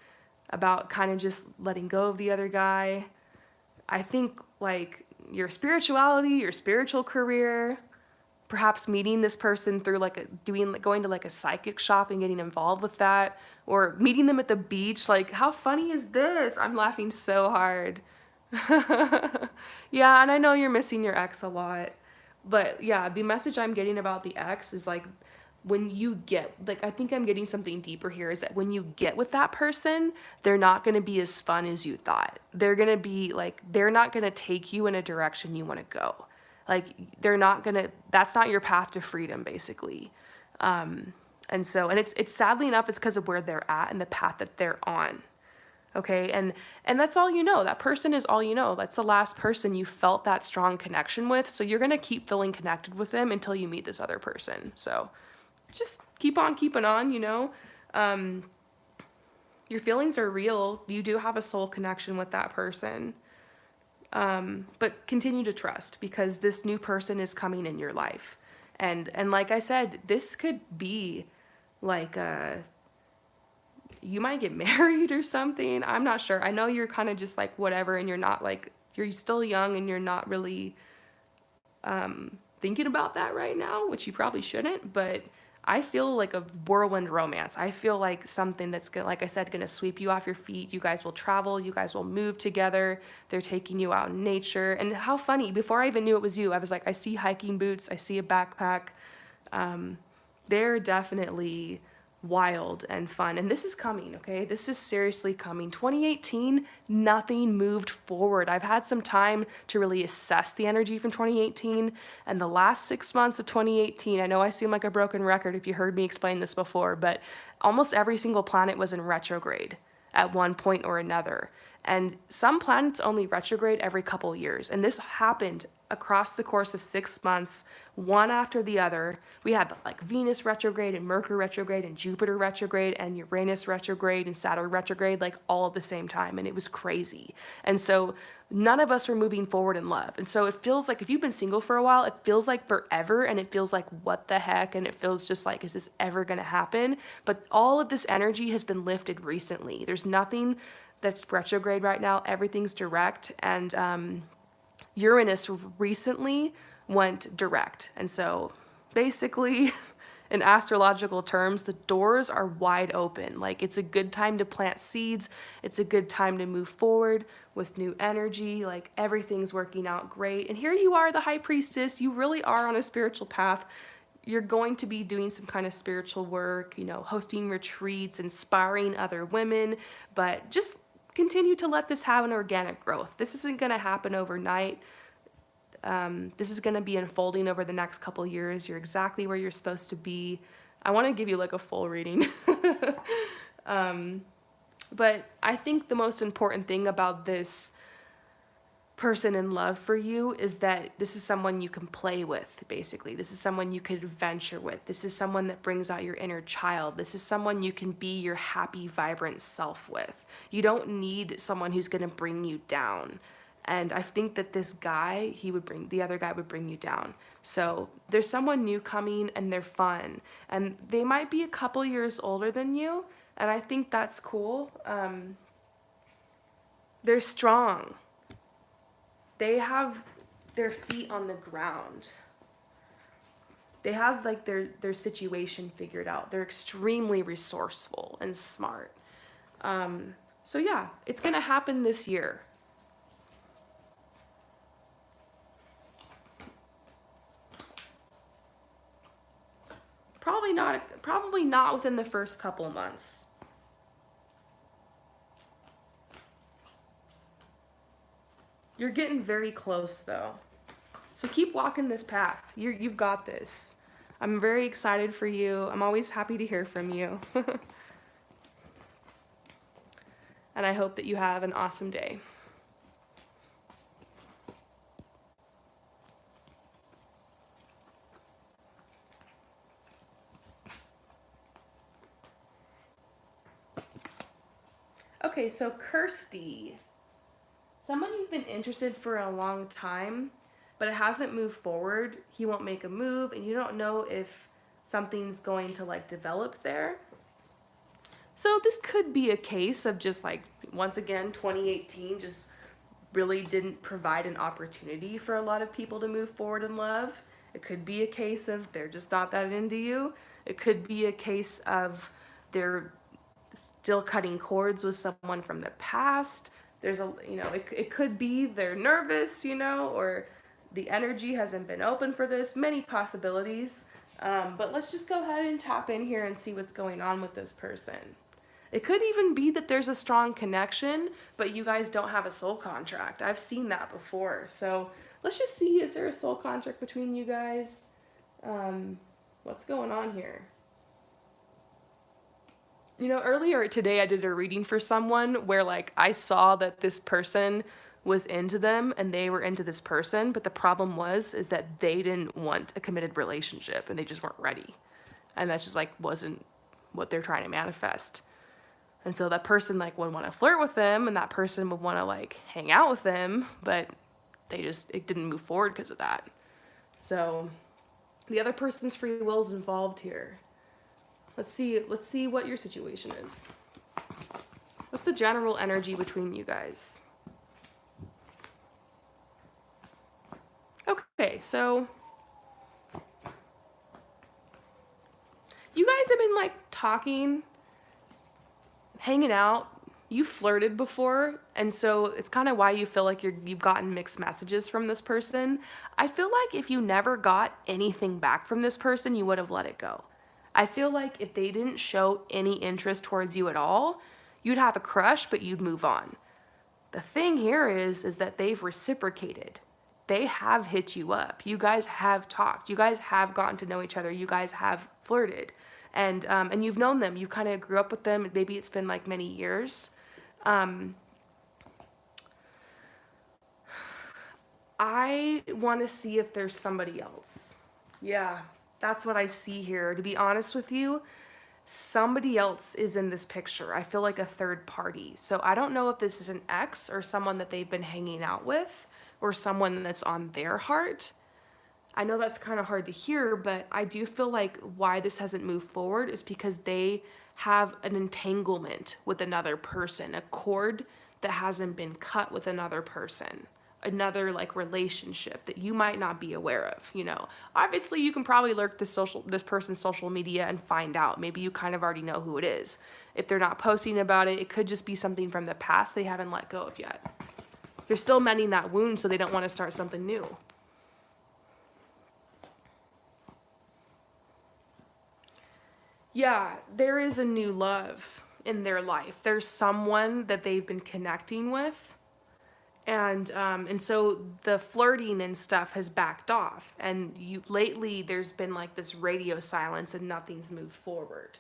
about kind of just letting go of the other guy. I think like your spirituality, your spiritual career, perhaps meeting this person through going to like a psychic shop and getting involved with that, or meeting them at the beach. Like, how funny is this? I'm laughing so hard. Yeah, and I know you're missing your ex a lot. But yeah, the message I'm getting about the ex is like, when you get, like, I think I'm getting something deeper here, is that when you get with that person, they're not going to be as fun as you thought. They're going to be like, they're not going to take you in a direction you want to go. Like, that's not your path to freedom, basically. And it's sadly enough, it's because of where they're at and the path that they're on. Okay, and that's all you know. That person is all you know. That's the last person you felt that strong connection with. So you're going to keep feeling connected with them until you meet this other person. So just keep on keeping on, you know. Your feelings are real. You do have a soul connection with that person. But continue to trust, because this new person is coming in your life. And like I said, this could be like you might get married or something. I'm not sure. I know you're kind of just like whatever, and you're not like, you're still young and you're not really thinking about that right now, which you probably shouldn't, but I feel like a whirlwind romance. I feel like something that's gonna, like I said, gonna sweep you off your feet. You guys will travel, you guys will move together. They're taking you out in nature. And how funny, before I even knew it was you, I was like, I see hiking boots, I see a backpack. They're definitely wild and fun. And this is coming, okay? This is seriously coming. 2018, nothing moved forward. I've had some time to really assess the energy from 2018. And the last 6 months of 2018, I know I seem like a broken record if you heard me explain this before, but almost every single planet was in retrograde at one point or another. And some planets only retrograde every couple years. And this happened across the course of 6 months, one after the other. We had like Venus retrograde and Mercury retrograde and Jupiter retrograde and Uranus retrograde and Saturn retrograde, like all at the same time. And it was crazy. And so none of us were moving forward in love. And so it feels like if you've been single for a while, it feels like forever. And it feels like, what the heck? And it feels just like, is this ever going to happen? But all of this energy has been lifted recently. There's nothing that's retrograde right now. Everything's direct. And Uranus recently went direct. And so basically, in astrological terms, the doors are wide open. Like, it's a good time to plant seeds. It's a good time to move forward with new energy. Like, everything's working out great. And here you are, the high priestess. You really are on a spiritual path. You're going to be doing some kind of spiritual work, you know, hosting retreats, inspiring other women, but just continue to let this have an organic growth. This isn't going to happen overnight. This is going to be unfolding over the next couple years. You're exactly where you're supposed to be. I want to give you like a full reading. But I think the most important thing about this person in love for you is that this is someone you can play with, basically. This is someone you could adventure with. This is someone that brings out your inner child. This is someone you can be your happy, vibrant self with. You don't need someone who's going to bring you down. And I think that this guy, the other guy would bring you down. So there's someone new coming and they're fun. And they might be a couple years older than you. And I think that's cool. They're strong. They have their feet on the ground. They have like their situation figured out. They're extremely resourceful and smart. So yeah, it's gonna happen this year. Probably not within the first couple months. You're getting very close though. So keep walking this path. You've got this. I'm very excited for you. I'm always happy to hear from you. And I hope that you have an awesome day. Okay, so Kirsty. Someone you've been interested for a long time, but it hasn't moved forward. He won't make a move, and you don't know if something's going to like develop there. So this could be a case of just like, once again, 2018 just really didn't provide an opportunity for a lot of people to move forward in love. It could be a case of they're just not that into you. It could be a case of they're still cutting cords with someone from the past. There's it could be they're nervous, or the energy hasn't been open for this. Many possibilities. But let's just go ahead and tap in here and see what's going on with this person. It could even be that there's a strong connection, but you guys don't have a soul contract. I've seen that before. So let's just see, is there a soul contract between you guys? What's going on here? Earlier today I did a reading for someone where I saw that this person was into them and they were into this person, but the problem is that they didn't want a committed relationship and they just weren't ready. And that just wasn't what they're trying to manifest. And so that person would want to flirt with them and that person would want to hang out with them, but it didn't move forward because of that. So the other person's free will is involved here. Let's see what your situation is. What's the general energy between you guys? Okay, so you guys have been like talking, hanging out. You flirted before, and so it's kind of why you feel like you've gotten mixed messages from this person. I feel like if you never got anything back from this person, you would have let it go. I feel like if they didn't show any interest towards you at all, you'd have a crush, but you'd move on. The thing here is that they've reciprocated. They have hit you up. You guys have talked. You guys have gotten to know each other. You guys have flirted, and you've known them. You kind of grew up with them. Maybe it's been like many years. I want to see if there's somebody else. Yeah, that's what I see here. To be honest with you, somebody else is in this picture. I feel like a third party. So I don't know if this is an ex or someone that they've been hanging out with or someone that's on their heart. I know that's kind of hard to hear, but I do feel like why this hasn't moved forward is because they have an entanglement with another person, a cord that hasn't been cut with another person, another like relationship that you might not be aware of, you know. Obviously, you can probably lurk this person's social media and find out. Maybe you kind of already know who it is. If they're not posting about it, it could just be something from the past they haven't let go of yet. They're still mending that wound, so they don't want to start something new. Yeah, there is a new love in their life. There's someone that they've been connecting with, and so the flirting and stuff has backed off. And you lately, there's been like this radio silence, and nothing's moved forward.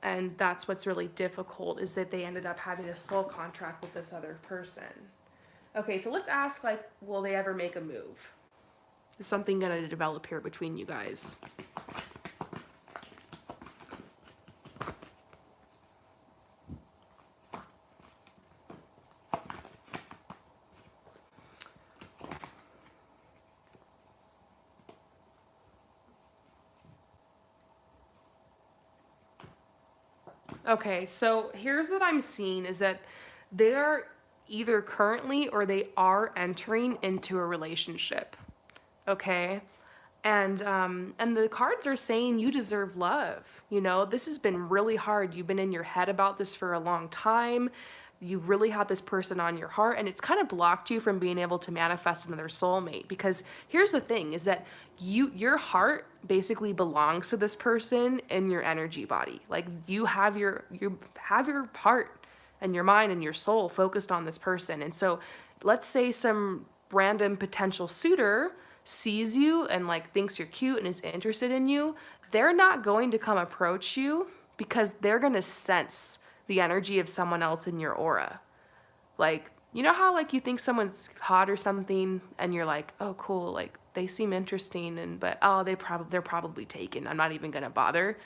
And that's what's really difficult is that they ended up having a soul contract with this other person. Okay, so let's ask like, will they ever make a move? Is something gonna develop here between you guys? Okay, so here's what I'm seeing is that they are either currently or they are entering into a relationship. Okay? And the cards are saying you deserve love. You know, this has been really hard. You've been in your head about this for a long time. You've really had this person on your heart, and it's kind of blocked you from being able to manifest another soulmate. Because here's the thing is that your heart basically belongs to this person in your energy body. Like you have you have your heart and your mind and your soul focused on this person. And so let's say some random potential suitor sees you and like thinks you're cute and is interested in you. They're not going to come approach you because they're going to sense the energy of someone else in your aura. Like, you know how like you think someone's hot or something and you're like, "Oh, cool, like they seem interesting," and but oh, they're probably taken. I'm not even going to bother.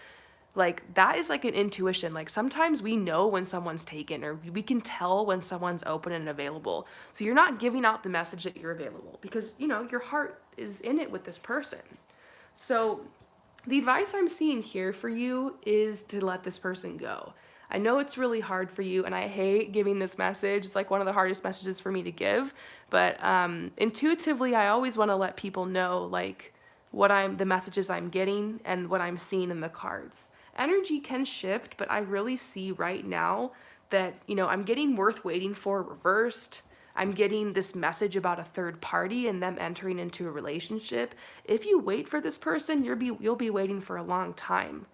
Like that is like an intuition. Like sometimes we know when someone's taken or we can tell when someone's open and available. So you're not giving out the message that you're available because, you know, your heart is in it with this person. So the advice I'm seeing here for you is to let this person go. I know it's really hard for you, and I hate giving this message. It's like one of the hardest messages for me to give. But intuitively, I always want to let people know like the messages I'm getting and what I'm seeing in the cards. Energy can shift, but I really see right now that, you know, I'm getting worth waiting for reversed. I'm getting this message about a third party and them entering into a relationship. If you wait for this person, you'll be waiting for a long time.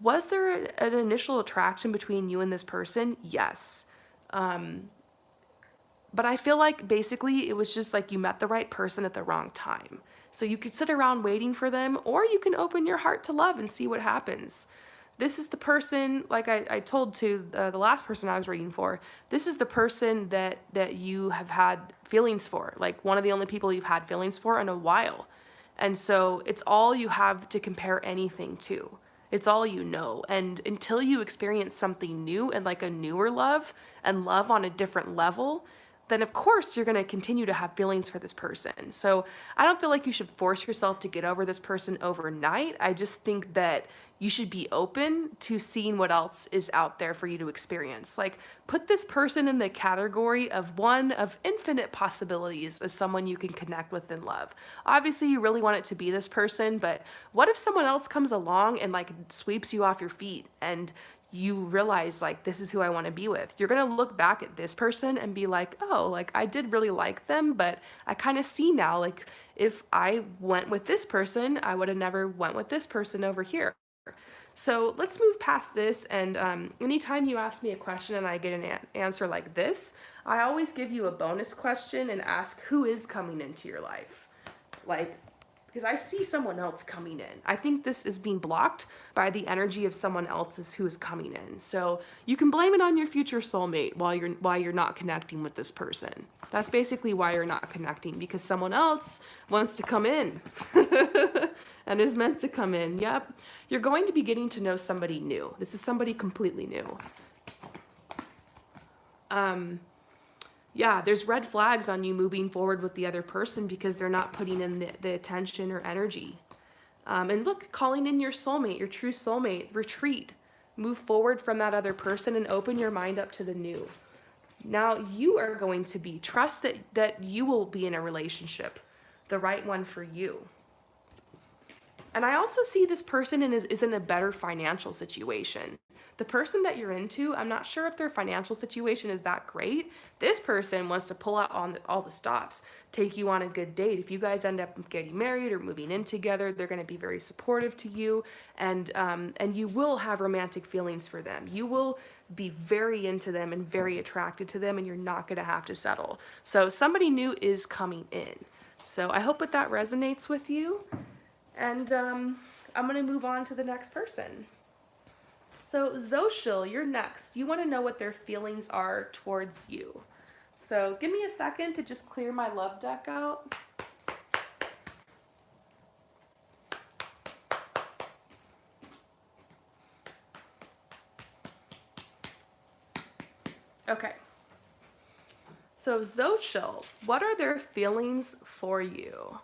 Was there an initial attraction between you and this person? Yes. But I feel like basically it was just like you met the right person at the wrong time. So you could sit around waiting for them, or you can open your heart to love and see what happens. This is the person, like I told to the last person I was reading for, this is the person that you have had feelings for, like one of the only people you've had feelings for in a while. And so it's all you have to compare anything to. It's all you know. And until you experience something new and like a newer love and love on a different level, then of course you're going to continue to have feelings for this person. So I don't feel like you should force yourself to get over this person overnight. I just think that you should be open to seeing what else is out there for you to experience. Like, put this person in the category of one of infinite possibilities as someone you can connect with and love. Obviously, you really want it to be this person, but what if someone else comes along and like sweeps you off your feet and you realize like this is who I want to be with? You're going to look back at this person and be like, "Oh, like I did really like them, but I kind of see now like if I went with this person, I would have never went with this person over here." So let's move past this. And anytime you ask me a question and I get an answer like this, I always give you a bonus question and ask who is coming into your life. Like, because I see someone else coming in. I think this is being blocked by the energy of someone else's who is coming in. So you can blame it on your future soulmate while you're not connecting with this person. That's basically why you're not connecting, because someone else wants to come in and is meant to come in. Yep. You're going to be getting to know somebody new. This is somebody completely new. Yeah, there's red flags on you moving forward with the other person because they're not putting in the attention or energy. And look, calling in your soulmate, your true soulmate, retreat. Move forward from that other person and open your mind up to the new. Now you are going to trust that you will be in a relationship, the right one for you. And I also see this person is in a better financial situation. The person that you're into, I'm not sure if their financial situation is that great. This person wants to pull out on all the stops, take you on a good date. If you guys end up getting married or moving in together, they're going to be very supportive to you, and you will have romantic feelings for them. You will be very into them and very attracted to them, and you're not going to have to settle. So somebody new is coming in. So I hope that resonates with you. And I'm going to move on to the next person. So Zoshil, you're next. You want to know what their feelings are towards you. So give me a second to just clear my love deck out. Okay. So Zoshil, what are their feelings for you?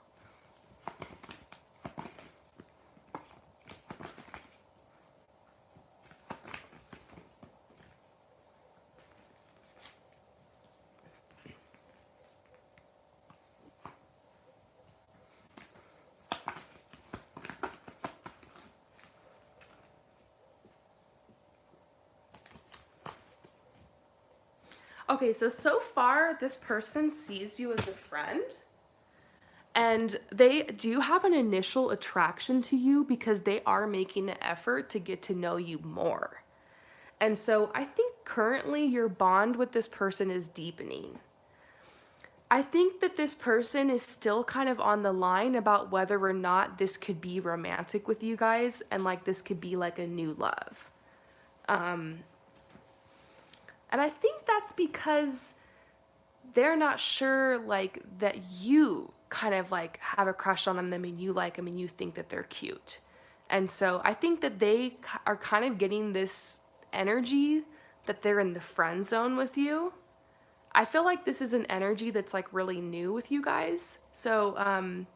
Okay, so far this person sees you as a friend, and they do have an initial attraction to you because they are making an effort to get to know you more. And so I think currently your bond with this person is deepening. I think that this person is still kind of on the line about whether or not this could be romantic with you guys, and like this could be like a new love. And I think that's because they're not sure like that you kind of like have a crush on them and you like them and you think that they're cute. And so I think that they are kind of getting this energy that they're in the friend zone with you. I feel like this is an energy that's like really new with you guys. So,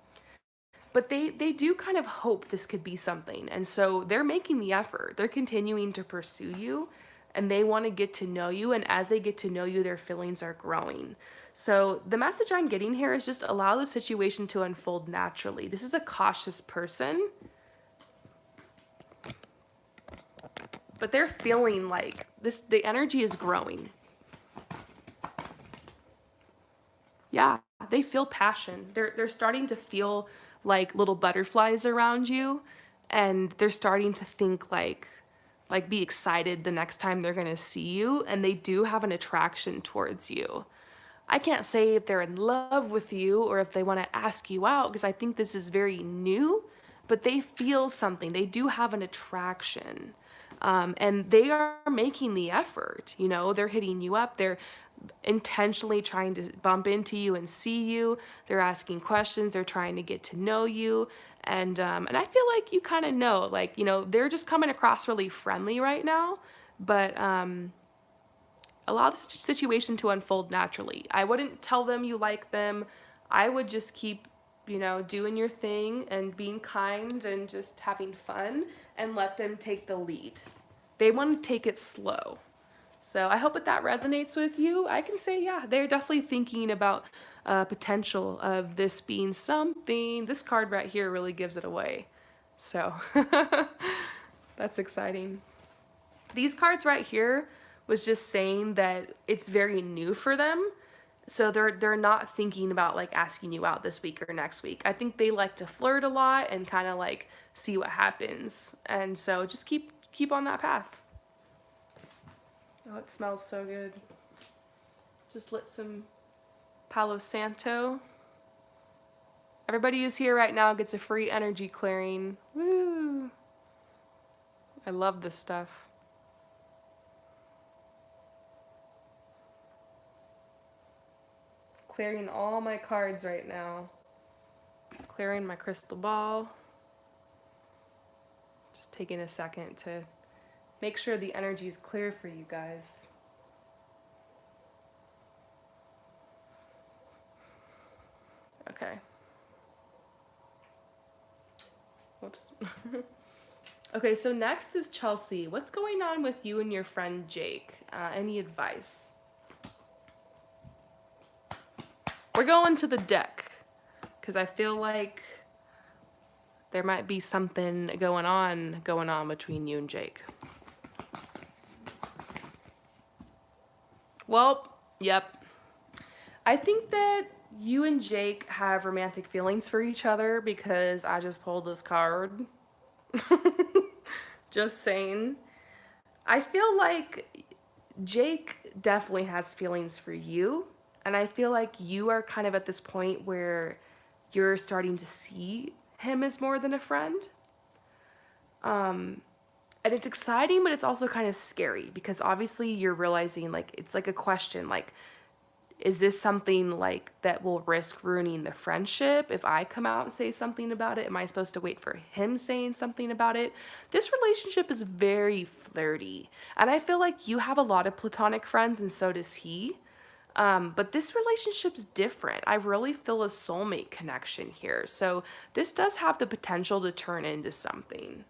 but they do kind of hope this could be something. And so they're making the effort. They're continuing to pursue you, and they want to get to know you. And as they get to know you, their feelings are growing. So the message I'm getting here is just allow the situation to unfold naturally. This is a cautious person, but they're feeling like this, the energy is growing. Yeah, they feel passion. They're starting to feel like little butterflies around you, and they're starting to think like be excited the next time they're going to see you, and they do have an attraction towards you. I can't say if they're in love with you or if they want to ask you out because I think this is very new, but they feel something. They do have an attraction. And they are making the effort, you know, they're hitting you up. They're intentionally trying to bump into you and see you. They're asking questions. They're trying to get to know you. And I feel like you kind of know, like, you know, they're just coming across really friendly right now, but allow the situation to unfold naturally. I wouldn't tell them you like them. I would just keep, doing your thing and being kind and just having fun and let them take the lead. They want to take it slow. So I hope that resonates with you. I can say, yeah, they're definitely thinking about potential of this being something. This card right here really gives it away. So that's exciting. These cards right here was just saying that it's very new for them. So they're not thinking about like asking you out this week or next week. I think they like to flirt a lot and kind of like see what happens. And so just keep on that path. Oh, it smells so good. Just lit some Palo Santo. Everybody who's here right now gets a free energy clearing. Woo! I love this stuff. Clearing all my cards right now. Clearing my crystal ball. Just taking a second to make sure the energy is clear for you guys. Okay. Whoops. Okay, so next is Chelsea. What's going on with you and your friend Jake? Any advice? We're going to the deck because I feel like there might be something going on between you and Jake. Well, yep. I think that you and Jake have romantic feelings for each other because I just pulled this card. Just saying. I feel like Jake definitely has feelings for you. And I feel like you are kind of at this point where you're starting to see him as more than a friend. And it's exciting, but it's also kind of scary because obviously you're realizing like it's like a question like, is this something like that will risk ruining the friendship if I come out and say something about it? Am I supposed to wait for him saying something about it? This relationship is very flirty. And I feel like you have a lot of platonic friends and so does he. But this relationship's different. I really feel a soulmate connection here. So this does have the potential to turn into something.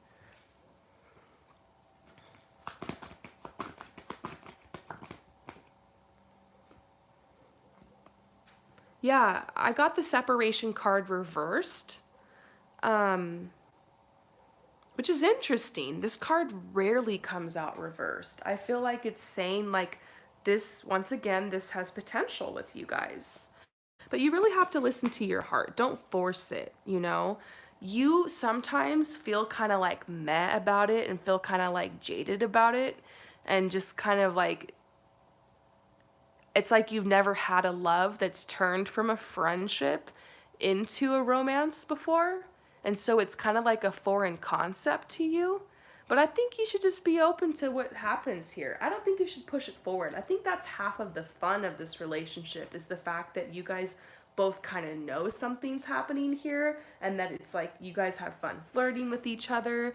Yeah, I got the separation card reversed, which is interesting. This card rarely comes out reversed. I feel like it's saying like this, once again, this has potential with you guys. But you really have to listen to your heart. Don't force it, You sometimes feel kind of like meh about it and feel kind of like jaded about it and just kind of like it's like you've never had a love that's turned from a friendship into a romance before. And so it's kind of like a foreign concept to you. But I think you should just be open to what happens here. I don't think you should push it forward. I think that's half of the fun of this relationship is the fact that you guys both kind of know something's happening here and that it's like you guys have fun flirting with each other.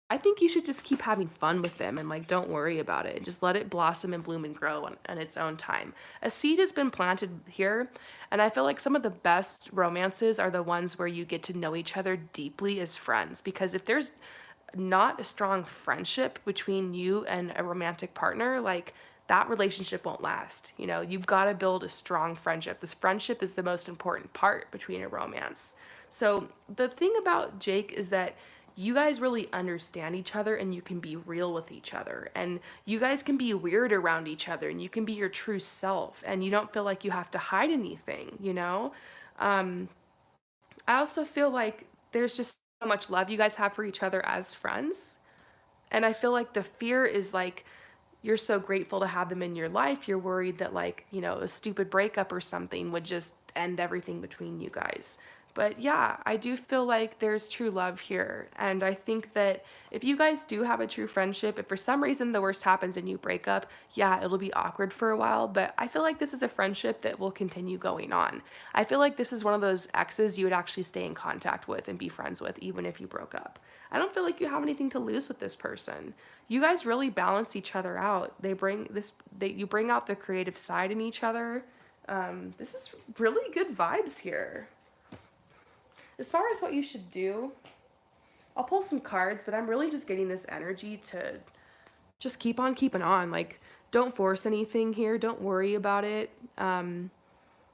I think you should just keep having fun with them and like don't worry about it. Just let it blossom and bloom and grow on its own time. A seed has been planted here, and I feel like some of the best romances are the ones where you get to know each other deeply as friends, because if there's not a strong friendship between you and a romantic partner, like that relationship won't last. You've got to build a strong friendship. This friendship is the most important part between a romance. So the thing about Jake is that you guys really understand each other and you can be real with each other and you guys can be weird around each other and you can be your true self and you don't feel like you have to hide anything. I also feel like there's just so much love you guys have for each other as friends. And I feel like the fear is like you're so grateful to have them in your life. You're worried that like, a stupid breakup or something would just end everything between you guys. But yeah, I do feel like there's true love here. And I think that if you guys do have a true friendship, if for some reason the worst happens and you break up, yeah, it'll be awkward for a while. But I feel like this is a friendship that will continue going on. I feel like this is one of those exes you would actually stay in contact with and be friends with, even if you broke up. I don't feel like you have anything to lose with this person. You guys really balance each other out. You bring out the creative side in each other. This is really good vibes here. As far as what you should do, I'll pull some cards, but I'm really just getting this energy to just keep on keeping on. Like, don't force anything here. Don't worry about it.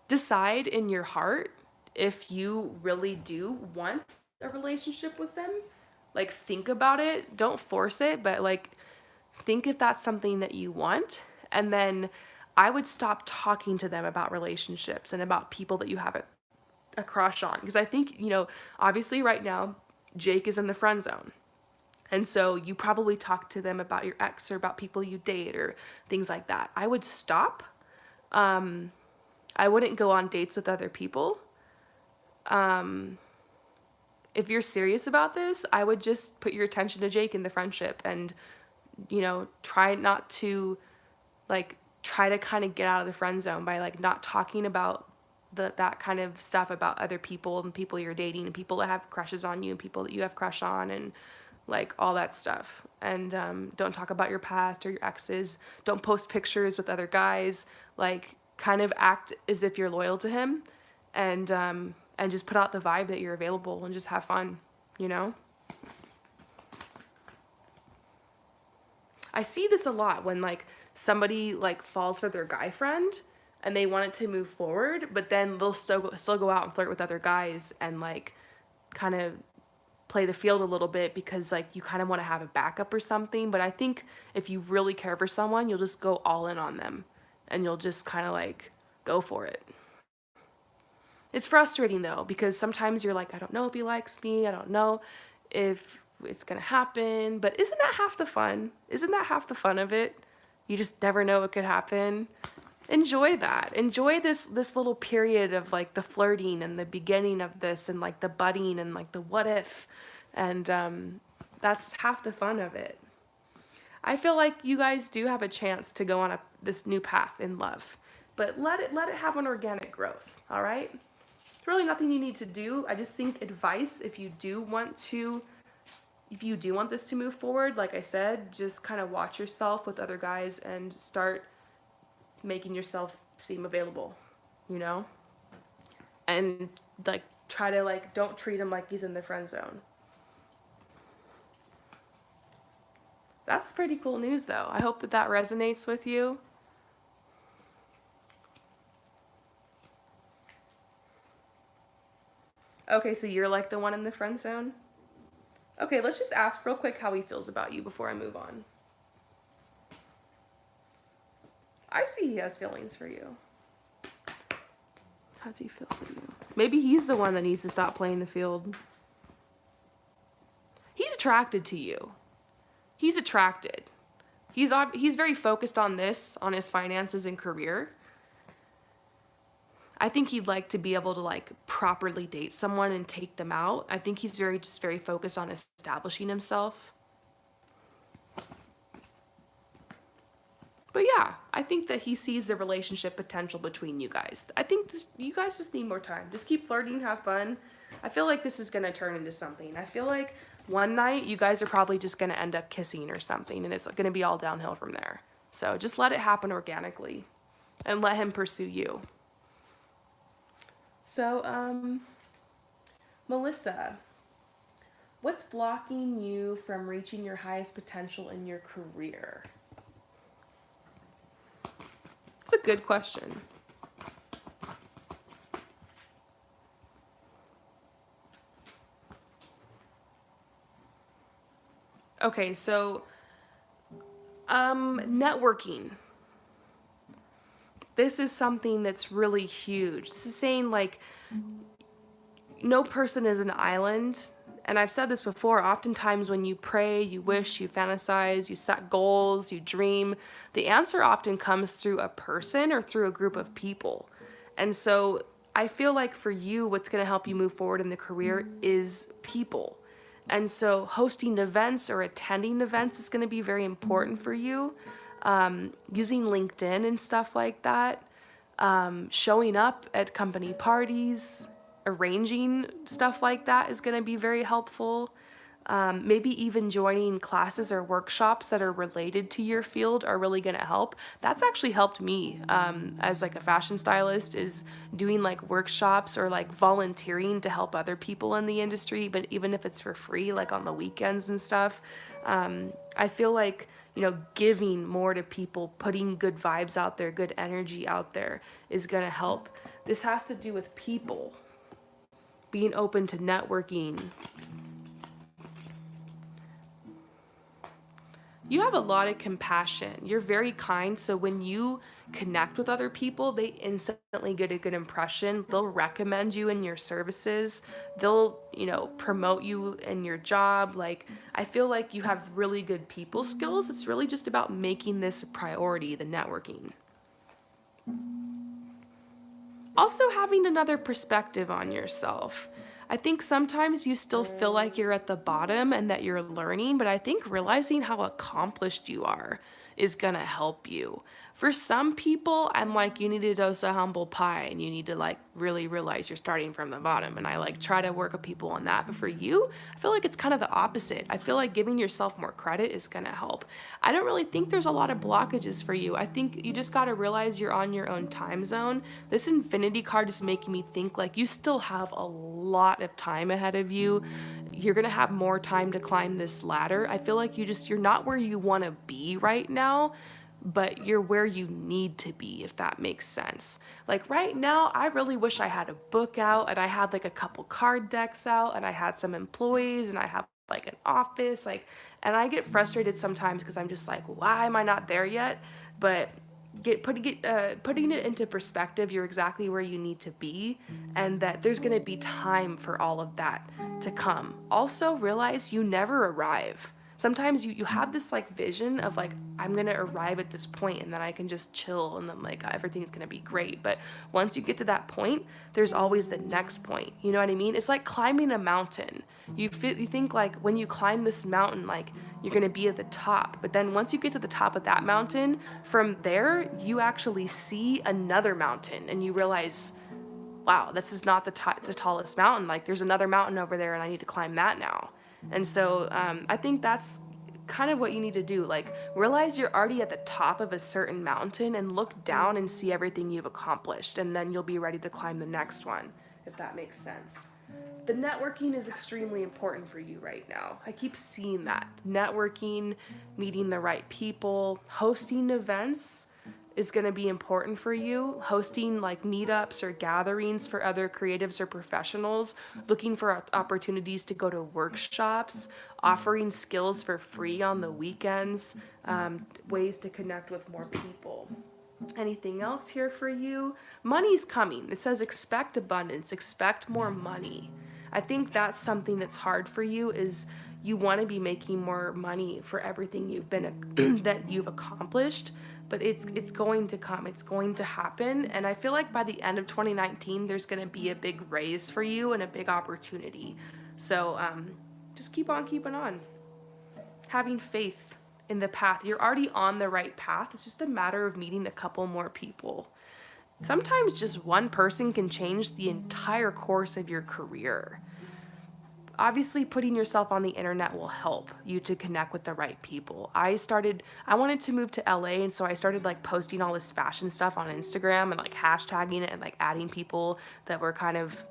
Decide in your heart if you really do want a relationship with them. Like, think about it. Don't force it, but like, think if that's something that you want. And then I would stop talking to them about relationships and about people that you have a crush on. Because I think, obviously right now, Jake is in the friend zone. And so you probably talk to them about your ex or about people you date or things like that. I would stop. I wouldn't go on dates with other people. If you're serious about this, I would just put your attention to Jake in the friendship and, try not to, try to kind of get out of the friend zone by, not talking about that kind of stuff about other people and people you're dating and people that have crushes on you and people that you have crush on and all that stuff. And don't talk about your past or your exes. Don't post pictures with other guys. Kind of act as if you're loyal to him, and just put out the vibe that you're available and just have fun. I see this a lot when somebody falls for their guy friend and they want it to move forward, but then they'll still go out and flirt with other guys and kind of play the field a little bit because you kind of want to have a backup or something. But I think if you really care for someone, you'll just go all in on them and you'll just kind of go for it. It's frustrating though, because sometimes you're I don't know if he likes me. I don't know if it's gonna happen, but isn't that half the fun? Isn't that half the fun of it? You just never know what could happen. Enjoy that. Enjoy this little period of the flirting and the beginning of this and the budding and the what if, and that's half the fun of it. I feel like you guys do have a chance to go on this new path in love, but let it have an organic growth. All right. There's really nothing you need to do. I just think advice if you do want this to move forward, like I said, just kind of watch yourself with other guys and start making yourself seem available, and try to don't treat him like he's in the friend zone. That's pretty cool news though. I hope that resonates with you. Okay, so you're the one in the friend zone? Okay, let's just ask real quick how he feels about you before I move on. I see he has feelings for you. How does he feel for you? Maybe he's the one that needs to stop playing the field. He's attracted to you. He's attracted. He's very focused on this, on his finances and career. I think he'd like to be able to properly date someone and take them out. I think he's very focused on establishing himself. But yeah, I think that he sees the relationship potential between you guys. I think you guys just need more time. Just keep flirting, have fun. I feel like this is going to turn into something. I feel like one night you guys are probably just going to end up kissing or something, and it's going to be all downhill from there. So just let it happen organically and let him pursue you. So, Melissa, what's blocking you from reaching your highest potential in your career? It's a good question. Okay, so networking. This is something that's really huge. This is saying no person is an island. And I've said this before, oftentimes when you pray, you wish, you fantasize, you set goals, you dream, the answer often comes through a person or through a group of people. And so I feel like for you, what's going to help you move forward in the career is people. And so hosting events or attending events is going to be very important for you. Using LinkedIn and stuff like that, showing up at company parties, arranging stuff like that is going to be very helpful. Maybe even joining classes or workshops that are related to your field are really going to help. That's actually helped me as like a fashion stylist, is doing like workshops or like volunteering to help other people in the industry, but even if it's for free, like on the weekends and stuff. I feel like, giving more to people, putting good vibes out there, good energy out there is going to help. This has to do with people, being open to networking. You have a lot of compassion. You're very kind. So when you connect with other people, they instantly get a good impression. They'll recommend you in your services. They'll, promote you in your job. Like, I feel like you have really good people skills. It's really just about making this a priority, the networking. Also, having another perspective on yourself. I think sometimes you still feel like you're at the bottom and that you're learning, but I think realizing how accomplished you are is gonna help you. For some people, I'm like, you need a dose of humble pie and you need to like really realize you're starting from the bottom. And I like try to work with people on that. But for you, I feel like it's kind of the opposite. I feel like giving yourself more credit is gonna help. I don't really think there's a lot of blockages for you. I think you just gotta realize you're on your own time zone. This infinity card is making me think like you still have a lot of time ahead of you. You're gonna have more time to climb this ladder. I feel like you're not where you wanna be right now, but you're where you need to be, if that makes sense. Like right now, I really wish I had a book out and I had like a couple card decks out and I had some employees and I have like an office, like, and I get frustrated sometimes because I'm just like, why am I not there yet? But putting it into perspective, you're exactly where you need to be, and that there's going to be time for all of that to come. Also, realize you never arrive. Sometimes you have this like vision of like, I'm gonna arrive at this point and then I can just chill and then like everything's gonna be great. But once you get to that point, there's always the next point. You know what I mean? It's like climbing a mountain. You think like when you climb this mountain, like you're gonna be at the top. But then once you get to the top of that mountain, from there you actually see another mountain and you realize, wow, this is not the tallest mountain. Like there's another mountain over there and I need to climb that now. And so I think that's kind of what you need to do. Like realize you're already at the top of a certain mountain and look down and see everything you've accomplished. And then you'll be ready to climb the next one, if that makes sense. The networking is extremely important for you right now. I keep seeing that. Networking, meeting the right people, hosting events is going to be important for you. Hosting like meetups or gatherings for other creatives or professionals, looking for opportunities to go to workshops, offering skills for free on the weekends, ways to connect with more people. Anything else here for you? Money's coming. It says expect abundance, expect more money. I think that's something that's hard for you, is you want to be making more money for everything you've been that you've accomplished, but it's going to come. It's going to happen, and I feel like by the end of 2019 there's going to be a big raise for you and a big opportunity. So just keep on keeping on. Having faith in the path. You're already on the right path. It's just a matter of meeting a couple more people. Sometimes just one person can change the entire course of your career. Obviously, putting yourself on the internet will help you to connect with the right people. I wanted to move to LA, and so I started like posting all this fashion stuff on Instagram and like hashtagging it and like adding people that were kind of,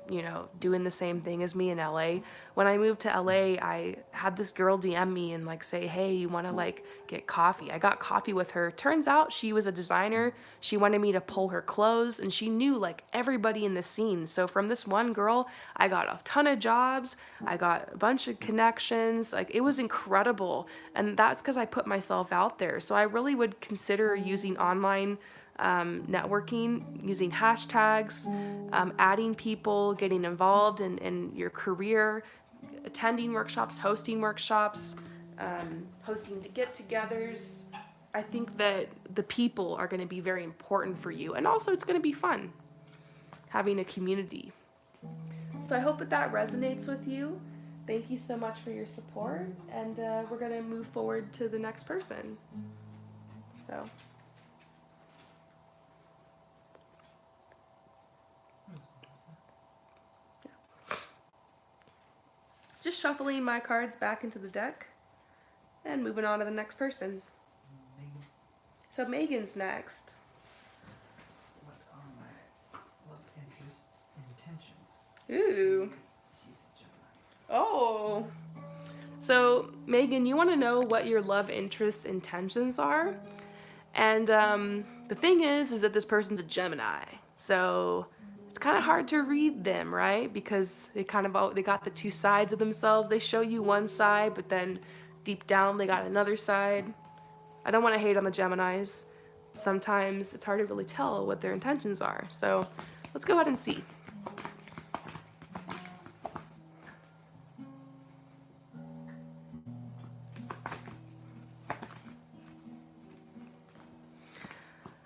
doing the same thing as me in LA. When I moved to LA, I had this girl DM me and like say, hey, you want to like get coffee? I got coffee with her. Turns out she was a designer. She wanted me to pull her clothes, and she knew like everybody in the scene. So from this one girl, I got a ton of jobs. I got a bunch of connections. Like it was incredible. And that's because I put myself out there. So I really would consider using online networking, using hashtags, adding people, getting involved in your career, attending workshops, hosting get-togethers. I think that the people are going to be very important for you. And also it's going to be fun. having a community. So I hope that resonates with you. Thank you so much for your support, and we're going to move forward to the next person. So. Just shuffling my cards back into the deck and moving on to the next person. Megan. So Megan's next. What are my love interests, intentions? Ooh. She's a Gemini. Oh. So Megan, you want to know what your love interests, intentions are? And the thing is that this person's a Gemini. So it's kind of hard to read them, right? Because they got the two sides of themselves. They show you one side, but then deep down they got another side. I don't want to hate on the Geminis. Sometimes it's hard to really tell what their intentions are. So let's go ahead and see.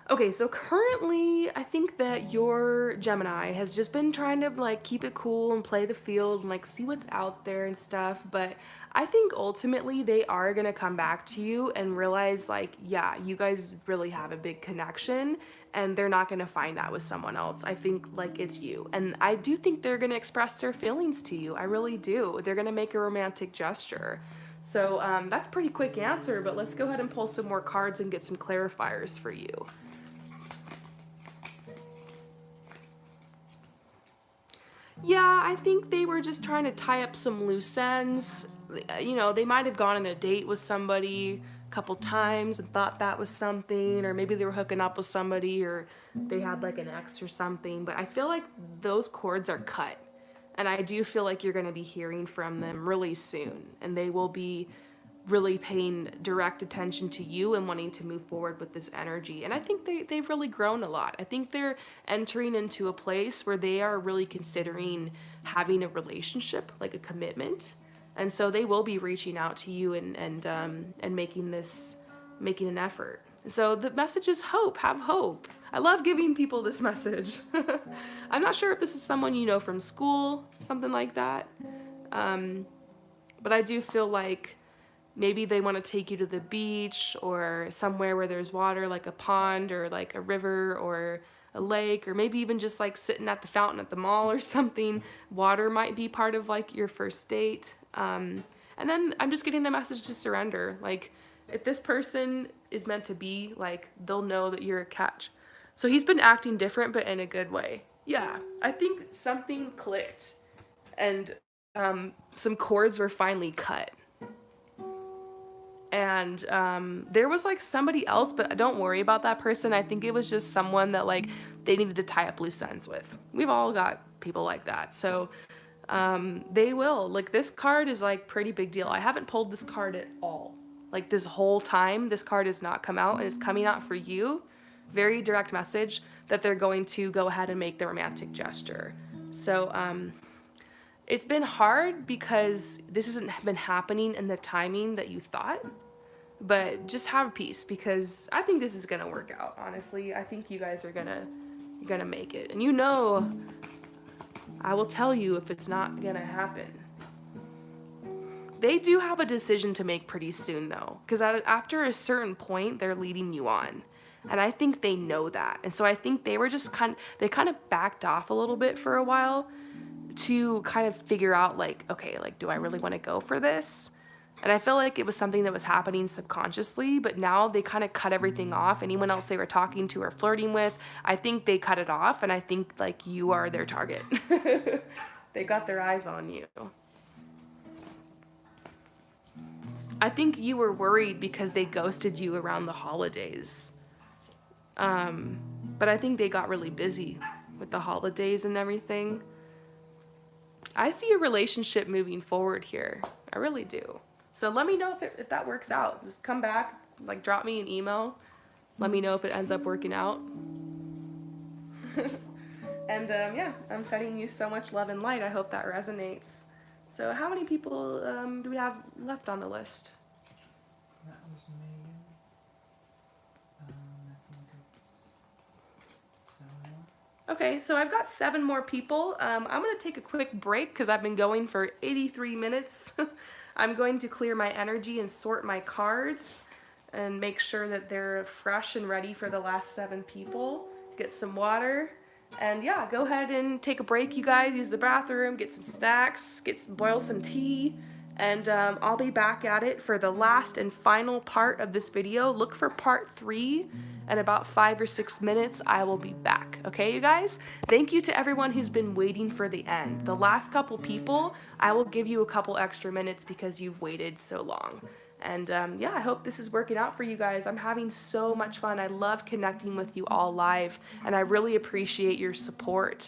Okay, so currently, I think that your Gemini has just been trying to like keep it cool and play the field and like see what's out there and stuff. But I think ultimately they are gonna come back to you and realize like, yeah, you guys really have a big connection, and they're not gonna find that with someone else. I think like it's you, and I do think they're gonna express their feelings to you. I really do. They're gonna make a romantic gesture. So that's a pretty quick answer, but let's go ahead and pull some more cards and get some clarifiers for you. Yeah, I think they were just trying to tie up some loose ends. You know, they might have gone on a date with somebody a couple times and thought that was something, or maybe they were hooking up with somebody, or they had like an ex or something. But I feel like those cords are cut. And I do feel like you're going to be hearing from them really soon. And they will be really paying direct attention to you and wanting to move forward with this energy. And I think they've really grown a lot. I think they're entering into a place where they are really considering having a relationship, like a commitment. And so they will be reaching out to you and making an effort. And so the message is hope, have hope. I love giving people this message. I'm not sure if this is someone you know from school, something like that. But I do feel like maybe they want to take you to the beach or somewhere where there's water, like a pond or like a river or a lake, or maybe even just like sitting at the fountain at the mall or something. Water might be part of like your first date. And then I'm just getting the message to surrender. Like, if this person is meant to be, like, they'll know that you're a catch. So he's been acting different, but in a good way. Yeah, I think something clicked and some cords were finally cut. And there was like somebody else, but don't worry about that person. I think it was just someone that like they needed to tie up loose ends with. We've all got people like that. So they will. Like, this card is like pretty big deal. I haven't pulled this card at all. Like, this whole time, this card has not come out, and it's coming out for you. Very direct message that they're going to go ahead and make the romantic gesture. So it's been hard because this hasn't been happening in the timing that you thought. But just have peace, because I think this is gonna work out. Honestly, I think you guys are gonna make it. And you know, I will tell you if it's not gonna happen. They do have a decision to make pretty soon, though, because after a certain point, they're leading you on. And I think they know that. And so I think they were just kind of backed off a little bit for a while to kind of figure out, like, okay, like, do I really want to go for this? And I feel like it was something that was happening subconsciously, but now they kind of cut everything off. Anyone else they were talking to or flirting with, I think they cut it off, and I think, like, you are their target. They got their eyes on you. I think you were worried because they ghosted you around the holidays. But I think they got really busy with the holidays and everything. I see a relationship moving forward here. I really do. So let me know if that works out. Just come back, like, drop me an email. Let me know if it ends up working out. And yeah, I'm sending you so much love and light. I hope that resonates. So how many people do we have left on the list? That was Megan. I think it's Salomi. Okay, so I've got 7 more people. I'm going to take a quick break because I've been going for 83 minutes. I'm going to clear my energy and sort my cards and make sure that they're fresh and ready for the last 7 people. Get some water. And yeah, go ahead and take a break, you guys. Use the bathroom, get some snacks, boil some tea. And I'll be back at it for the last and final part of this video. Look for part 3. In about 5 or 6 minutes, I will be back. Okay, you guys? Thank you to everyone who's been waiting for the end. The last couple people, I will give you a couple extra minutes because you've waited so long. And yeah, I hope this is working out for you guys. I'm having so much fun. I love connecting with you all live, and I really appreciate your support.